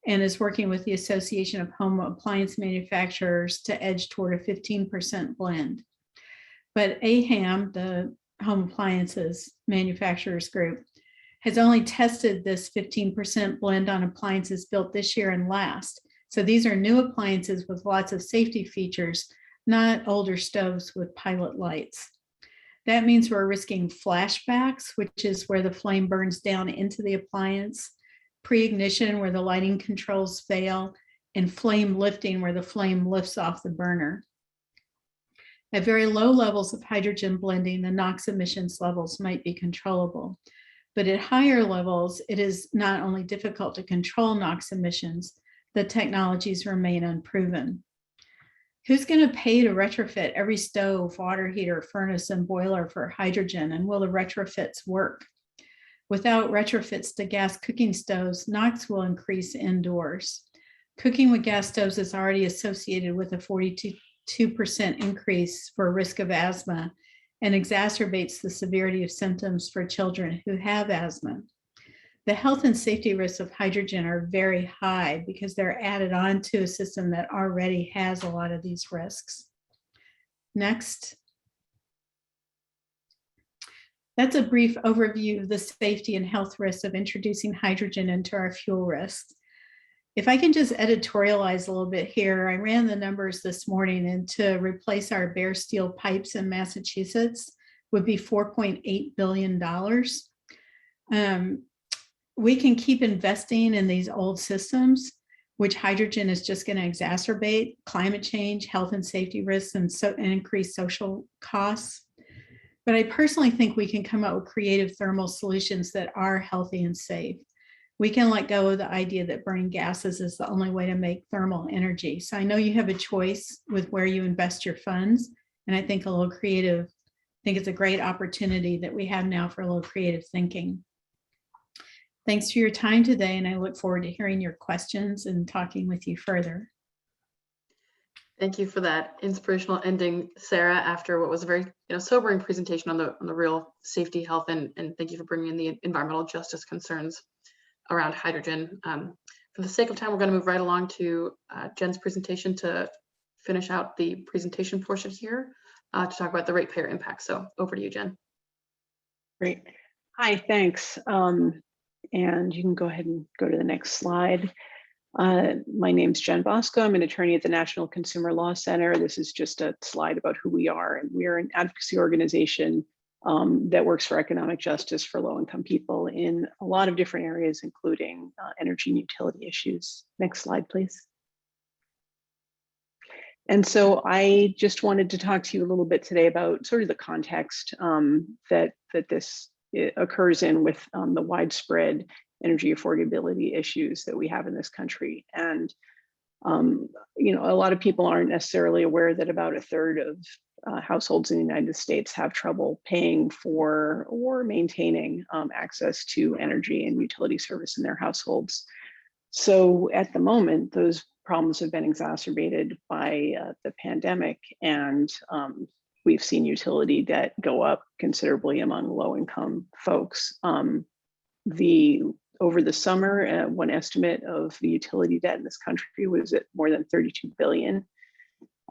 and is working with the Association of Home Appliance Manufacturers to edge toward a 15% blend. But AHAM, the Home Appliances Manufacturers Group, has only tested this 15% blend on appliances built this year and last. So these are new appliances with lots of safety features, not older stoves with pilot lights. That means we're risking flashbacks, which is where the flame burns down into the appliance, pre-ignition where the lighting controls fail, and flame lifting where the flame lifts off the burner. At very low levels of hydrogen blending, the NOx emissions levels might be controllable. But at higher levels, it is not only difficult to control NOx emissions, the technologies remain unproven. Who's going to pay to retrofit every stove, water heater, furnace, and boiler for hydrogen? And will the retrofits work? Without retrofits to gas cooking stoves, NOx will increase indoors. Cooking with gas stoves is already associated with a 42% increase for risk of asthma and exacerbates the severity of symptoms for children who have asthma. the health and safety risks of hydrogen are very high because they're added on to a system that already has a lot of these risks. Next. That's a brief overview of the safety and health risks of introducing hydrogen into our fuel risks. If I can just editorialize a little bit here, I ran the numbers this morning, and to replace our bare steel pipes in Massachusetts would be $4.8 billion. We can keep investing in these old systems, which hydrogen is just going to exacerbate climate change, health and safety risks, and increase social costs. But I personally think we can come up with creative thermal solutions that are healthy and safe. We can let go of the idea that burning gases is the only way to make thermal energy. So I know you have a choice with where you invest your funds. And I think I think it's a great opportunity that we have now for a little creative thinking. Thanks for your time today, and I look forward to hearing your questions and talking with you further. Thank you for that inspirational ending, Sarah, after what was a very sobering presentation on the real safety, health, and thank you for bringing in the environmental justice concerns around hydrogen. For the sake of time, we're going to move right along to Jen's presentation to finish out the presentation portion here to talk about the ratepayer impact. So over to you, Jen. Great. Hi, thanks. And you can go ahead and go to the next slide. My name's Jen Bosco. I'm an attorney at the National Consumer Law Center. This is just a slide about who we are. And we are an advocacy organization that works for economic justice for low-income people in a lot of different areas, including energy and utility issues. Next slide, please. And so I just wanted to talk to you a little bit today about sort of the context that this occurs in with the widespread energy affordability issues that we have in this country. And a lot of people aren't necessarily aware that about a third of households in the United States have trouble paying for or maintaining access to energy and utility service in their households. So at the moment, those problems have been exacerbated by the pandemic, and we've seen utility debt go up considerably among low-income folks. Over the summer, one estimate of the utility debt in this country was at more than 32 billion.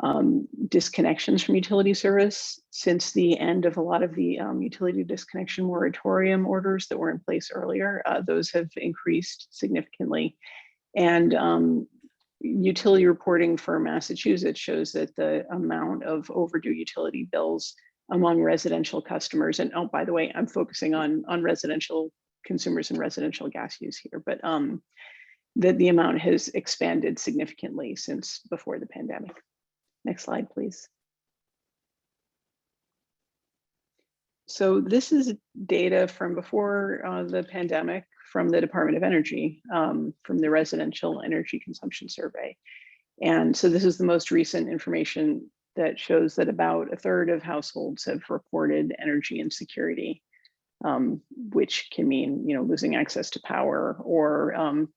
Disconnections from utility service since the end of a lot of the utility disconnection moratorium orders that were in place earlier, those have increased significantly. And utility reporting for Massachusetts shows that the amount of overdue utility bills among residential customers, and oh, by the way, I'm focusing on residential consumers and residential gas use here, but that the amount has expanded significantly since before the pandemic. Next slide, please. So this is data from before the pandemic from the Department of Energy, from the Residential Energy Consumption Survey. And so this is the most recent information that shows that about a third of households have reported energy insecurity, which can mean, losing access to power or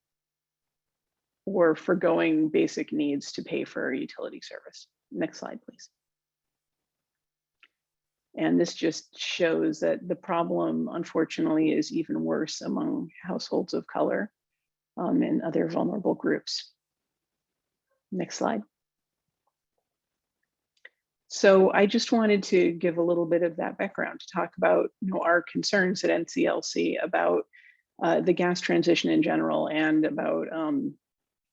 forgoing basic needs to pay for utility service. Next slide, please. And this just shows that the problem, unfortunately, is even worse among households of color and other vulnerable groups. Next slide. So I just wanted to give a little bit of that background to talk about our concerns at NCLC about the gas transition in general, and about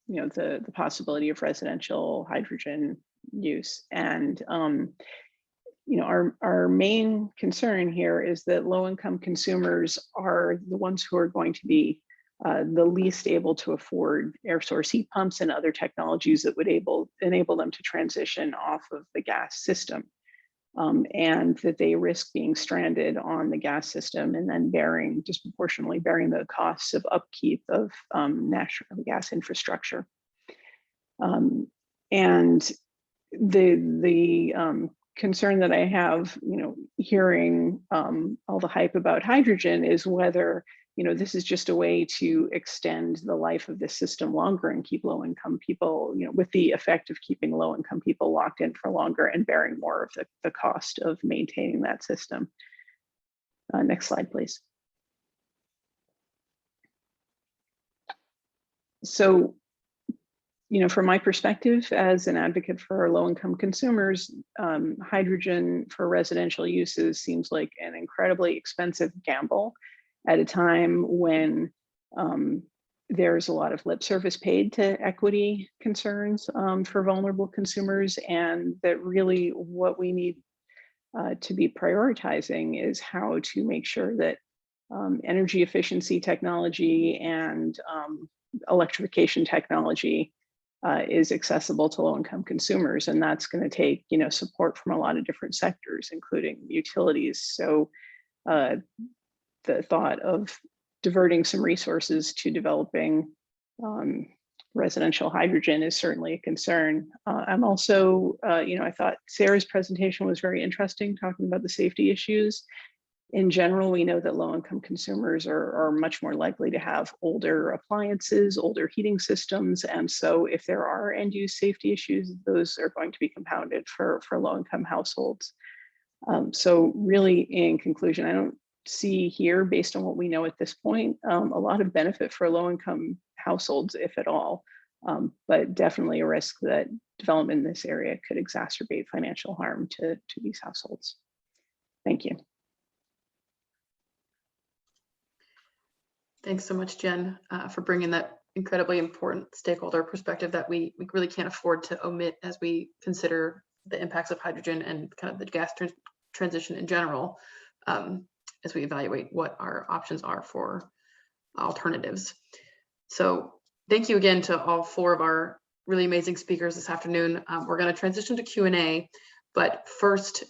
the possibility of residential hydrogen use. And our main concern here is that low-income consumers are the ones who are going to be the least able to afford air source heat pumps and other technologies that would enable them to transition off of the gas system, and that they risk being stranded on the gas system and then disproportionately bearing the costs of upkeep of natural gas infrastructure. And the concern that I have, hearing all the hype about hydrogen, is whether this is just a way to extend the life of this system longer and keep low-income people, with the effect of keeping low-income people locked in for longer and bearing more of the cost of maintaining that system. Next slide, please. So, from my perspective as an advocate for low-income consumers, hydrogen for residential uses seems like an incredibly expensive gamble at a time when there's a lot of lip service paid to equity concerns for vulnerable consumers, and that really what we need to be prioritizing is how to make sure that energy efficiency technology and electrification technology is accessible to low-income consumers, and that's going to take support from a lot of different sectors, including utilities. So the thought of diverting some resources to developing residential hydrogen is certainly a concern. I'm also, I thought Sarah's presentation was very interesting, talking about the safety issues. In general, we know that low-income consumers are much more likely to have older appliances, older heating systems. And so if there are end-use safety issues, those are going to be compounded for low-income households. So really, in conclusion, I don't see here, based on what we know at this point, a lot of benefit for low-income households, if at all, but definitely a risk that development in this area could exacerbate financial harm to these households. Thank you. Thanks so much, Jen, for bringing that incredibly important stakeholder perspective that we really can't afford to omit as we consider the impacts of hydrogen and kind of the gas transition in general, as we evaluate what our options are for alternatives. So thank you again to all four of our really amazing speakers this afternoon. We're going to transition to Q&A, but first,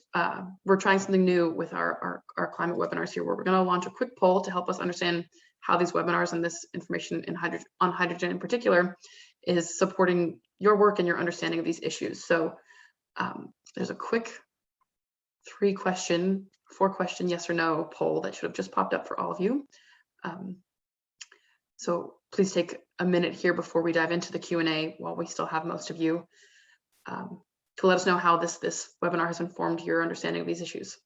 we're trying something new with our climate webinars here, where we're going to launch a quick poll to help us understand how these webinars and this information on hydrogen in particular is supporting your work and your understanding of these issues. So there's a quick 4-question yes or no poll that should have just popped up for all of you. So please take a minute here before we dive into the Q&A, while we still have most of you, to let us know how this webinar has informed your understanding of these issues.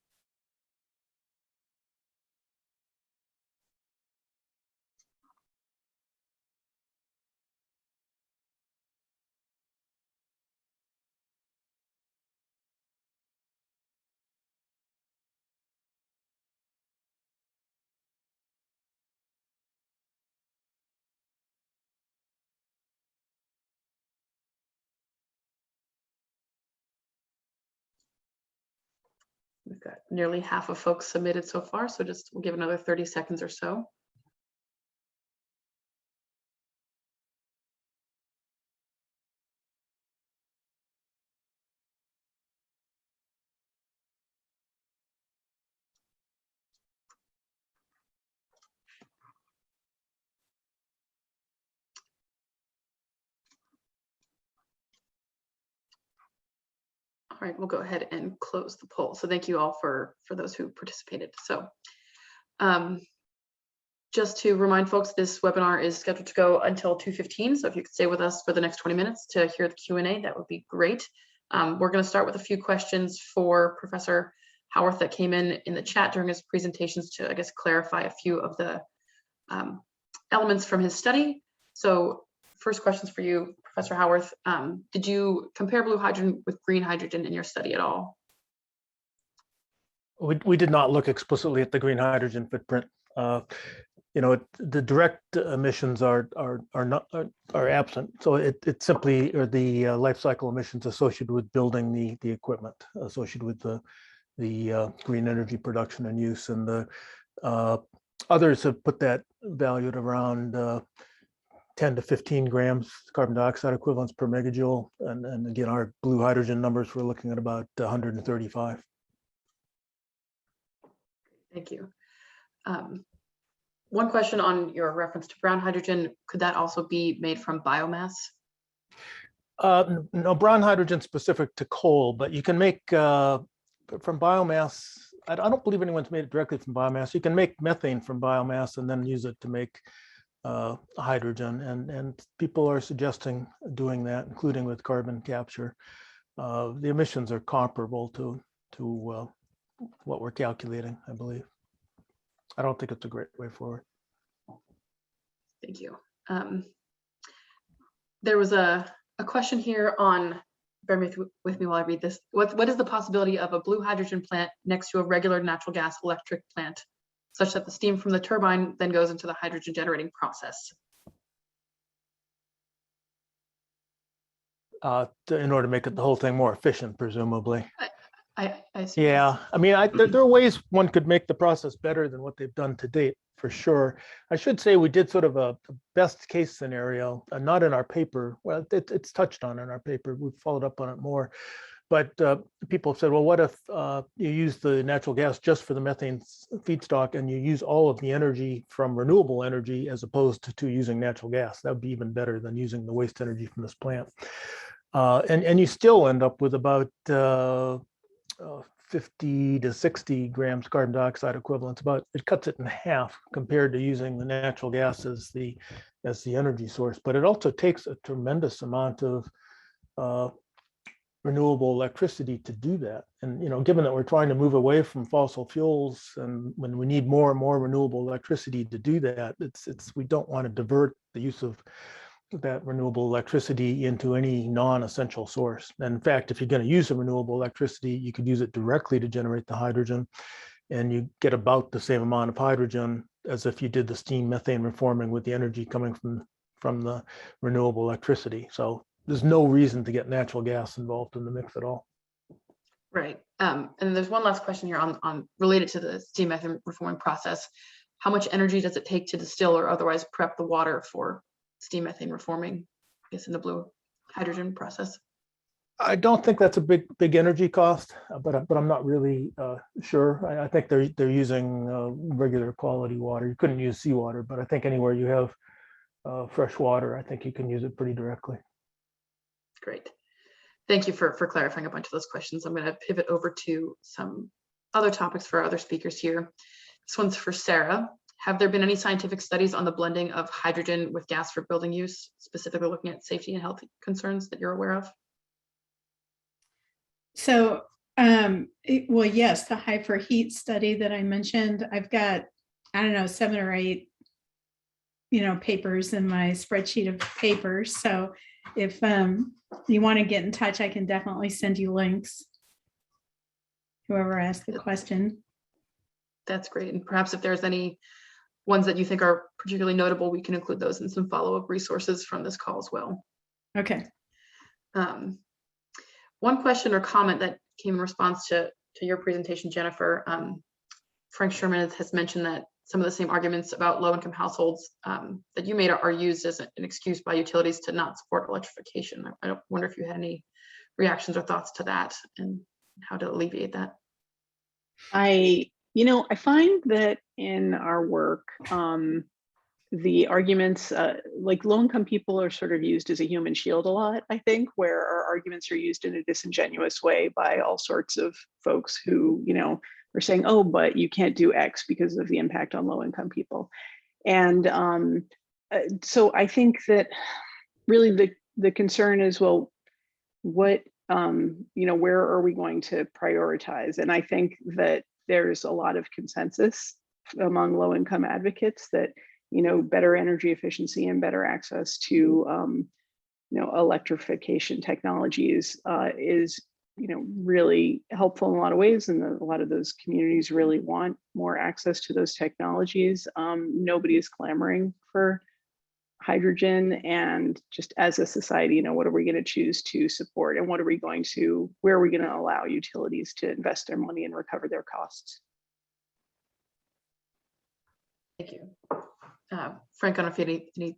We've got nearly half of folks submitted so far, so we'll give another 30 seconds or so. All right, we'll go ahead and close the poll. So thank you all for those who participated. So just to remind folks, this webinar is scheduled to go until 2:15. So if you could stay with us for the next 20 minutes to hear the Q&A, that would be great. We're going to start with a few questions for Professor Howarth that came in the chat during his presentations to, I guess, clarify a few of the elements from his study. So first questions for you, Professor Howarth. Did you compare blue hydrogen with green hydrogen in your study at all? We did not look explicitly at the green hydrogen footprint. The direct emissions are absent. So it simply are the life cycle emissions associated with building the equipment, associated with the green energy production and use. And the others have put that value at around 10 to 15 grams carbon dioxide equivalents per megajoule. And again, our blue hydrogen numbers, we're looking at about 135. Thank you. One question on your reference to brown hydrogen, could that also be made from biomass? No, brown hydrogen specific to coal, but you can make from biomass. I don't believe anyone's made it directly from biomass. You can make methane from biomass and then use it to make hydrogen, and people are suggesting doing that, including with carbon capture. The emissions are comparable to what we're calculating, I believe. I don't think it's a great way forward. Thank you. There was a question here on, bear with me while I read this. What is the possibility of a blue hydrogen plant next to a regular natural gas electric plant, such that the steam from the turbine then goes into the hydrogen generating process? In order to make it the whole thing more efficient, presumably. I see. Yeah, I mean, there are ways one could make the process better than what they've done to date, for sure. I should say we did sort of a best case scenario, not in our paper. Well, it's touched on in our paper. We've followed up on it more. But people have said, well, what if you use the natural gas just for the methane feedstock and you use all of the energy from renewable energy as opposed to using natural gas? That would be even better than using the waste energy from this plant. And you still end up with about 50 to 60 grams carbon dioxide equivalents. It cuts it in half compared to using the natural gas as the energy source. But it also takes a tremendous amount of renewable electricity to do that. And given that we're trying to move away from fossil fuels, and when we need more and more renewable electricity to do that, we don't want to divert the use of that renewable electricity into any non-essential source. And in fact, if you're going to use the renewable electricity, you could use it directly to generate the hydrogen, and you get about the same amount of hydrogen as if you did the steam methane reforming with the energy coming from the renewable electricity. So there's no reason to get natural gas involved in the mix at all. Right. And there's one last question here on related to the steam methane reforming process. How much energy does it take to distill or otherwise prep the water for steam methane reforming, I guess, in the blue hydrogen process? I don't think that's a big energy cost, but I'm not really sure. I think they're using regular quality water. You couldn't use seawater, but I think anywhere you have fresh water, I think you can use it pretty directly. Great. Thank you for clarifying a bunch of those questions. I'm going to pivot over to some other topics for our other speakers here. This one's for Sarah. Have there been any scientific studies on the blending of hydrogen with gas for building use, specifically looking at safety and health concerns that you're aware of? So, well, yes, the high for heat study that I mentioned, I've got, I don't know, 7 or 8, papers in my spreadsheet of papers. So if you want to get in touch, I can definitely send you links. Whoever asked the question. That's great. And perhaps if there's any ones that you think are particularly notable, we can include those in some follow-up resources from this call as well. Okay. One question or comment that came in response to your presentation, Jennifer, Frank Sherman has mentioned that some of the same arguments about low-income households that you made are used as an excuse by utilities to not support electrification. I wonder if you had any reactions or thoughts to that and how to alleviate that. I find that in our work, the arguments, like low-income people are sort of used as a human shield a lot, I think, where our arguments are used in a disingenuous way by all sorts of folks who, are saying, oh, but you can't do X because of the impact on low-income people. And so I think that really the concern is, well, what, where are we going to prioritize? And I think that there's a lot of consensus among low-income advocates that better energy efficiency and better access to electrification technologies is really helpful in a lot of ways, and a lot of those communities really want more access to those technologies. Nobody is clamoring for hydrogen, and just as a society, what are we going to choose to support, and where are we going to allow utilities to invest their money and recover their costs? Thank you. Frank, I don't know if you had any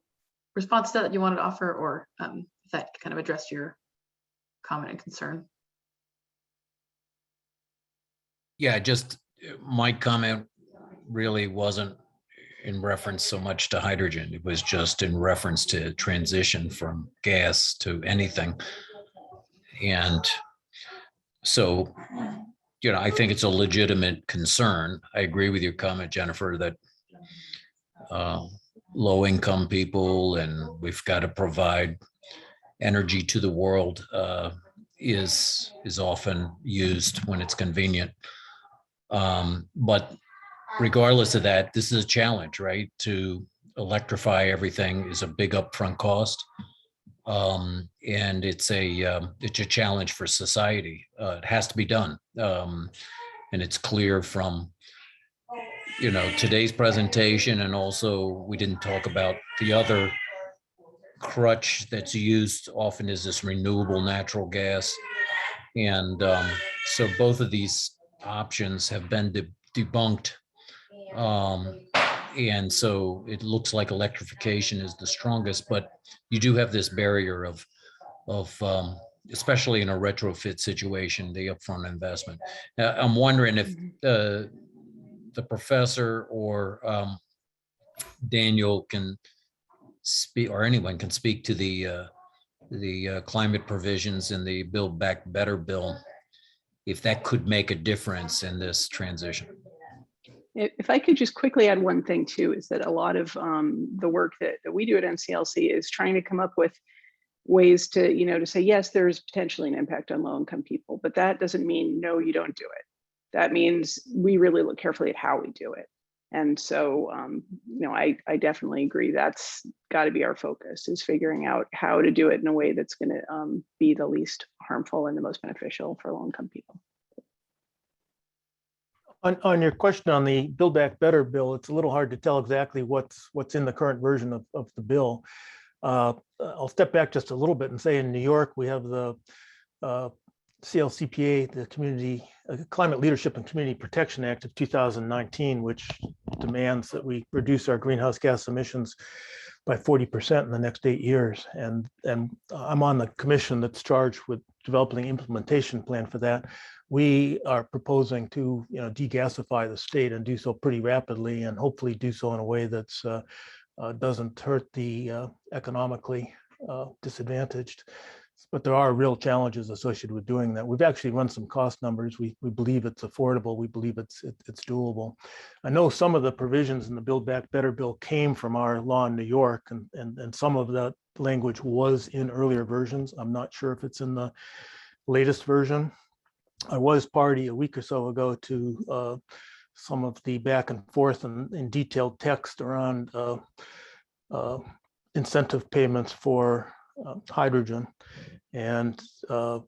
response to that you wanted to offer, or if that kind of addressed your comment and concern. Yeah, just my comment really wasn't in reference so much to hydrogen. It was just in reference to transition from gas to anything. And so, I think it's a legitimate concern. I agree with your comment, Jennifer, that low-income people, and we've got to provide energy to the world, is often used when it's convenient. But regardless of that, this is a challenge, right? To electrify everything is a big upfront cost. And it's a challenge for society. It has to be done. And it's clear from, today's presentation, and also we didn't talk about the other crutch that's used often is this renewable natural gas. And so both of these options have been debunked. And so it looks like electrification is the strongest, but you do have this barrier of especially in a retrofit situation, the upfront investment. I'm wondering if the professor or Daniel can speak, or anyone can speak to the climate provisions in the Build Back Better bill, if that could make a difference in this transition. If I could just quickly add one thing too, is that a lot of the work that we do at NCLC is trying to come up with ways to, to say, yes, there's potentially an impact on low income people, but that doesn't mean, no, you don't do it. That means we really look carefully at how we do it. And so, I definitely agree. That's got to be our focus, is figuring out how to do it in a way that's going to be the least harmful and the most beneficial for low income people. On your question on the Build Back Better bill, it's a little hard to tell exactly what's in the current version of the bill. I'll step back just a little bit and say in New York, we have the CLCPA, the Community Climate Leadership and Community Protection Act of 2019, which demands that we reduce our greenhouse gas emissions by 40% in the next 8 years. And I'm on the commission that's charged with developing an implementation plan for that. We are proposing to degasify the state and do so pretty rapidly, and hopefully do so in a way that's doesn't hurt the economically disadvantaged. But there are real challenges associated with doing that. We've actually run some cost numbers. We believe it's affordable. We believe it's doable. I know some of the provisions in the Build Back Better bill came from our law in New York, and some of that language was in earlier versions. I'm not sure if it's in the latest version. I was party a week or so ago to some of the back and forth and detailed text around incentive payments for hydrogen. And the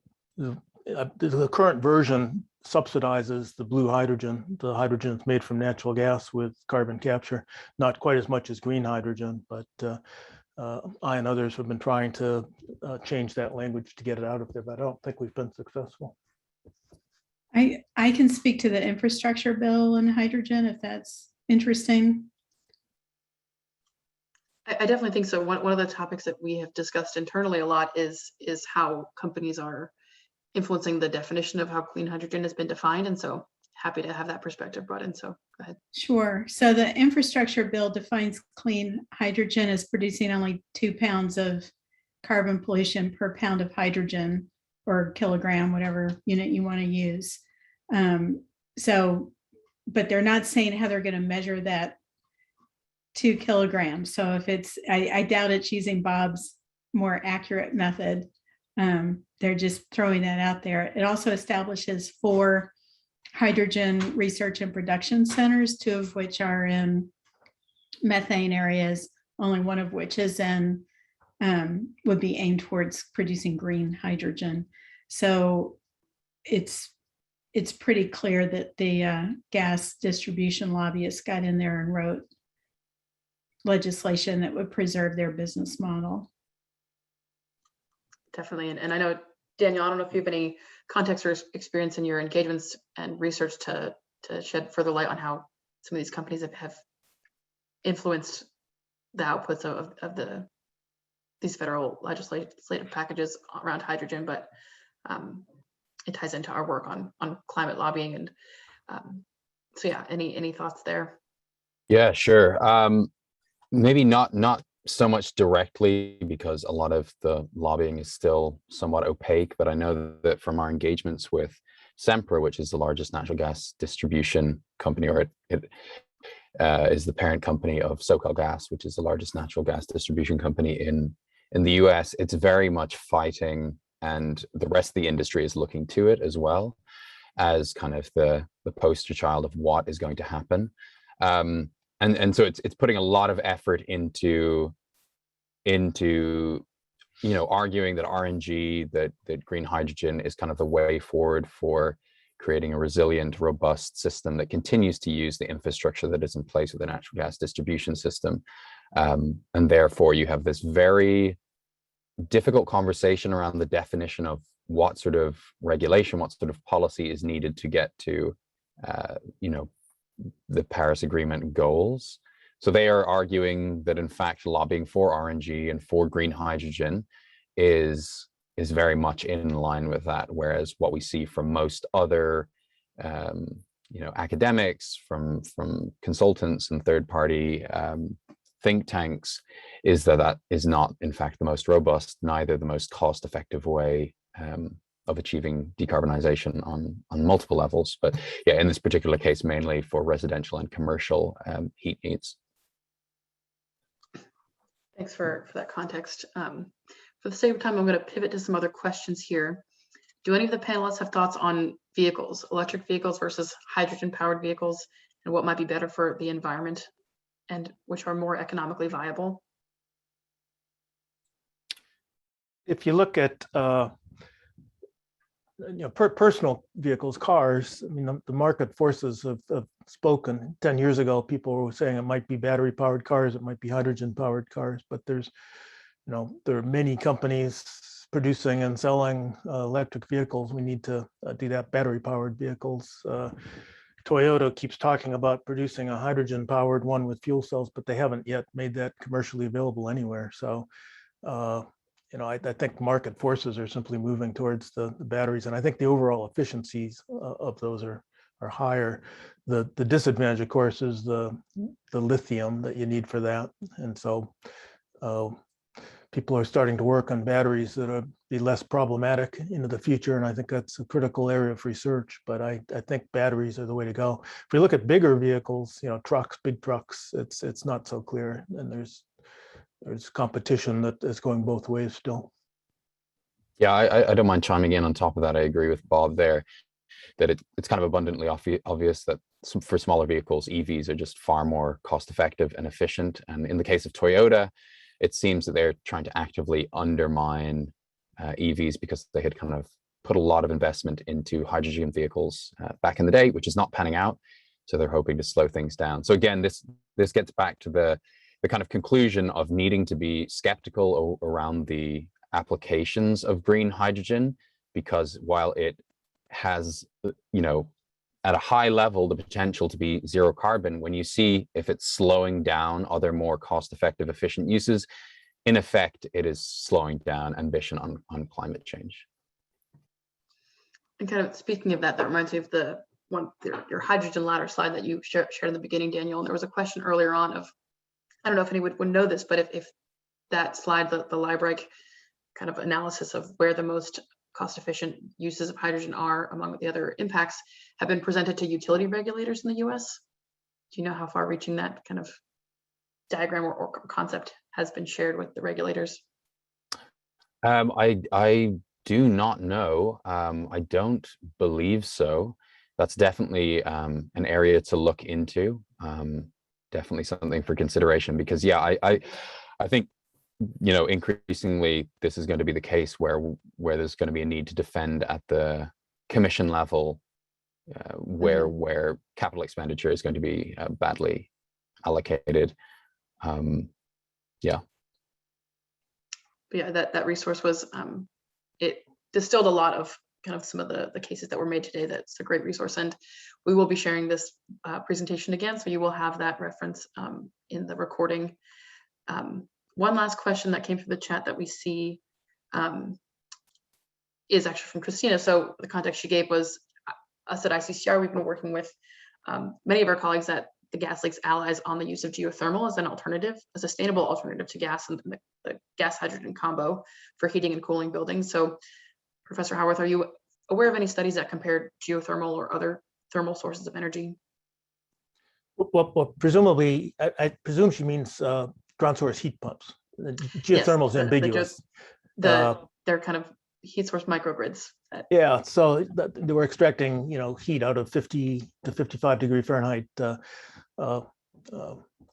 current version subsidizes the blue hydrogen. The hydrogen is made from natural gas with carbon capture, not quite as much as green hydrogen, but I and others have been trying to change that language to get it out of there, but I don't think we've been successful. I can speak to the infrastructure bill and hydrogen if that's interesting. I definitely think so. One of the topics that we have discussed internally a lot is how companies are influencing the definition of how clean hydrogen has been defined. And so happy to have that perspective brought in. So go ahead. Sure. So the infrastructure bill defines clean hydrogen as producing only 2 pounds of carbon pollution per pound of hydrogen, or kilogram, whatever unit you want to use. But they're not saying how they're going to measure that 2 kilograms. So if it's, I doubt it's using Bob's more accurate method. They're just throwing that out there. It also establishes 4 hydrogen research and production centers, 2 of which are in methane areas, only one of which is in would be aimed towards producing green hydrogen. So it's pretty clear that the gas distribution lobbyists got in there and wrote legislation that would preserve their business model. Definitely. And I know, Daniel, I don't know if you have any context or experience in your engagements and research to shed further light on how some of these companies have influenced the outputs of these federal legislative packages around hydrogen, but it ties into our work on climate lobbying. And so yeah, any thoughts there? Yeah, sure. Maybe not so much directly, because a lot of the lobbying is still somewhat opaque, but I know that from our engagements with Sempra, which is the largest natural gas distribution company, or it is the parent company of SoCalGas, which is the largest natural gas distribution company in the US, it's very much fighting, and the rest of the industry is looking to it as well as kind of the poster child of what is going to happen. And so it's putting a lot of effort into arguing that RNG, that green hydrogen is kind of the way forward for creating a resilient, robust system that continues to use the infrastructure that is in place with the natural gas distribution system. And therefore, you have this very difficult conversation around the definition of what sort of regulation, what sort of policy is needed to get to, the Paris Agreement goals. So they are arguing that, in fact, lobbying for RNG and for green hydrogen is very much in line with that. Whereas what we see from most other, academics, from consultants and third-party think tanks, is that is not, in fact, the most robust, neither the most cost-effective way of achieving decarbonization on multiple levels. But yeah, in this particular case, mainly for residential and commercial heat needs. Thanks for that context. For the sake of time, I'm going to pivot to some other questions here. Do any of the panelists have thoughts on vehicles, electric vehicles versus hydrogen-powered vehicles, and what might be better for the environment and which are more economically viable? If you look at personal vehicles, cars, I mean, the market forces have spoken. 10 years ago, people were saying it might be battery powered cars, it might be hydrogen powered cars, but there are many companies producing and selling electric vehicles. We need to do that, battery powered vehicles. Toyota keeps talking about producing a hydrogen powered one with fuel cells, but they haven't yet made that commercially available anywhere. So, I think market forces are simply moving towards the batteries, and I think the overall efficiencies of those are higher. The disadvantage, of course, is the lithium that you need for that, and so people are starting to work on batteries that will be less problematic into the future, and I think that's a critical area of research. But I think batteries are the way to go. If we look at bigger vehicles, trucks, big trucks, it's not so clear, and there's competition that is going both ways still. Yeah, I don't mind chiming in on top of that. I agree with Bob there, that it's kind of abundantly obvious that for smaller vehicles, EVs are just far more cost effective and efficient. And in the case of Toyota, it seems that they're trying to actively undermine EVs because they had kind of put a lot of investment into hydrogen vehicles back in the day, which is not panning out. So they're hoping to slow things down. So again, this gets back to the kind of conclusion of needing to be skeptical around the applications of green hydrogen, because while it has, at a high level, the potential to be zero carbon, when you see if it's slowing down other more cost-effective, efficient uses, in effect, it is slowing down ambition on climate change. And kind of speaking of that reminds me of your hydrogen ladder slide that you shared in the beginning, Daniel. And there was a question earlier on of, I don't know if anyone would know this, but if that slide, the LIBREC kind of analysis of where the most cost-efficient uses of hydrogen are among the other impacts have been presented to utility regulators in the US. Do you know how far-reaching that kind of diagram or concept has been shared with the regulators? I do not know. I don't believe so. That's definitely an area to look into. Definitely something for consideration, because yeah, I think increasingly this is going to be the case where there's going to be a need to defend at the commission level, where capital expenditure is going to be badly allocated. Yeah. But yeah, that resource was it distilled a lot of kind of some of the cases that were made today. That's a great resource, and we will be sharing this presentation again, so you will have that reference in the recording. One last question that came through the chat that we see is actually from Christina. So the context she gave was us at ICCR. We've been working with many of our colleagues at the Gas Lakes Allies on the use of geothermal as an alternative, a sustainable alternative to gas and the gas hydrogen combo for heating and cooling buildings. So Professor Howarth, are you aware of any studies that compared geothermal or other thermal sources of energy? Well, presumably, I presume she means ground source heat pumps. Geothermal is ambiguous. They're kind of heat source microgrids. Yeah, so they were extracting heat out of 50 to 55 degree Fahrenheit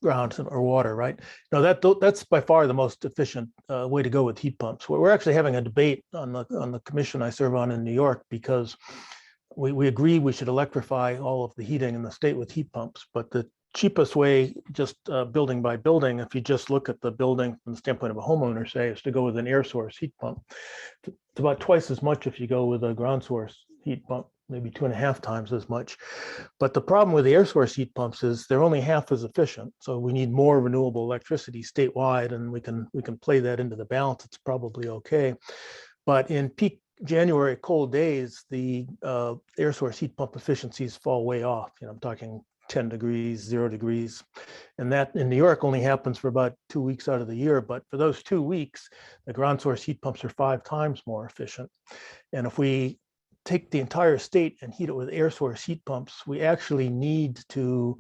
ground or water, right? No, that's by far the most efficient way to go with heat pumps. We're actually having a debate on the commission I serve on in New York, because we agree we should electrify all of the heating in the state with heat pumps, but the cheapest way, just building by building, if you just look at the building from the standpoint of a homeowner, say, is to go with an air source heat pump. It's about twice as much if you go with a ground source heat pump, maybe 2.5 times as much. But the problem with the air source heat pumps is they're only half as efficient. So we need more renewable electricity statewide, and we can play that into the balance. It's probably okay. But in peak January cold days, the air source heat pump efficiencies fall way off. I'm talking 10 degrees, 0 degrees. And that in New York only happens for about 2 weeks out of the year. But for those 2 weeks, the ground source heat pumps are 5 times more efficient. And if we take the entire state and heat it with air source heat pumps, we actually need to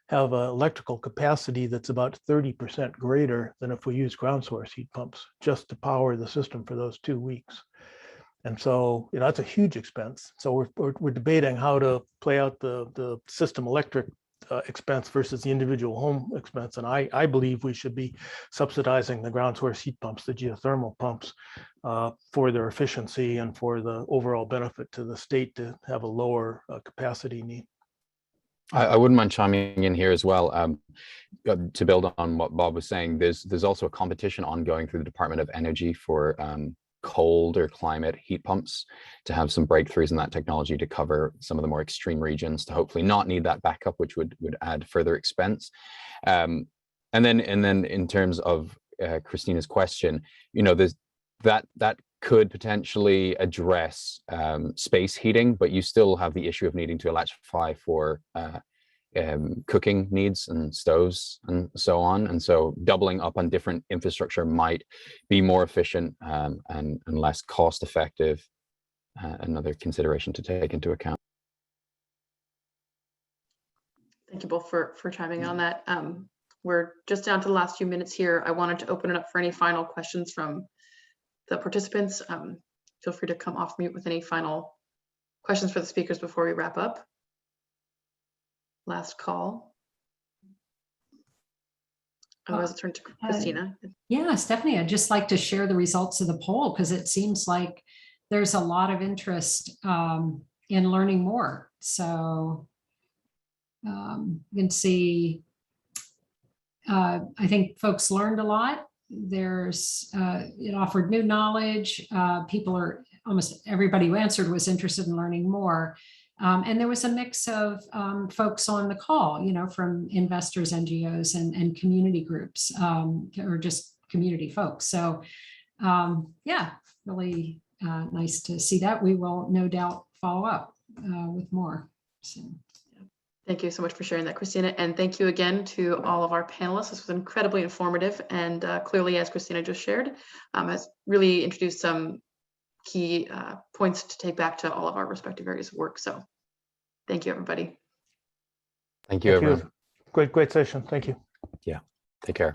have an electrical capacity that's about 30% greater than if we use ground source heat pumps just to power the system for those 2 weeks. And so, that's a huge expense. So we're debating how to play out the system electric expense versus the individual home expense. And I believe we should be subsidizing the ground source heat pumps, the geothermal pumps, for their efficiency and for the overall benefit to the state to have a lower capacity need. I wouldn't mind chiming in here as well. To build on what Bob was saying, there's also a competition ongoing through the Department of Energy for colder climate heat pumps to have some breakthroughs in that technology to cover some of the more extreme regions, to hopefully not need that backup, which would add further expense. And then in terms of Christina's question, there's that could potentially address space heating, but you still have the issue of needing to electrify for cooking needs and stoves and so on. And so doubling up on different infrastructure might be more efficient and less cost effective. Another consideration to take into account. Thank you both for chiming in on that. We're just down to the last few minutes here. I wanted to open it up for any final questions from the participants. Feel free to come off mute with any final questions for the speakers before we wrap up. Last call. Otherwise, I'll turn to Christina. Yeah, Stephanie, I'd just like to share the results of the poll, because it seems like there's a lot of interest in learning more. So you can see, I think folks learned a lot. It offered new knowledge. Almost everybody who answered was interested in learning more. And there was a mix of folks on the call, from investors, NGOs, and community groups, or just community folks. So yeah, really nice to see that. We will no doubt follow up with more. So. Thank you so much for sharing that, Christina. And thank you again to all of our panelists. This was incredibly informative, and clearly, as Christina just shared, has really introduced some key points to take back to all of our respective areas of work. So thank you, everybody. Thank you, everyone. Great session. Thank you. Yeah, take care.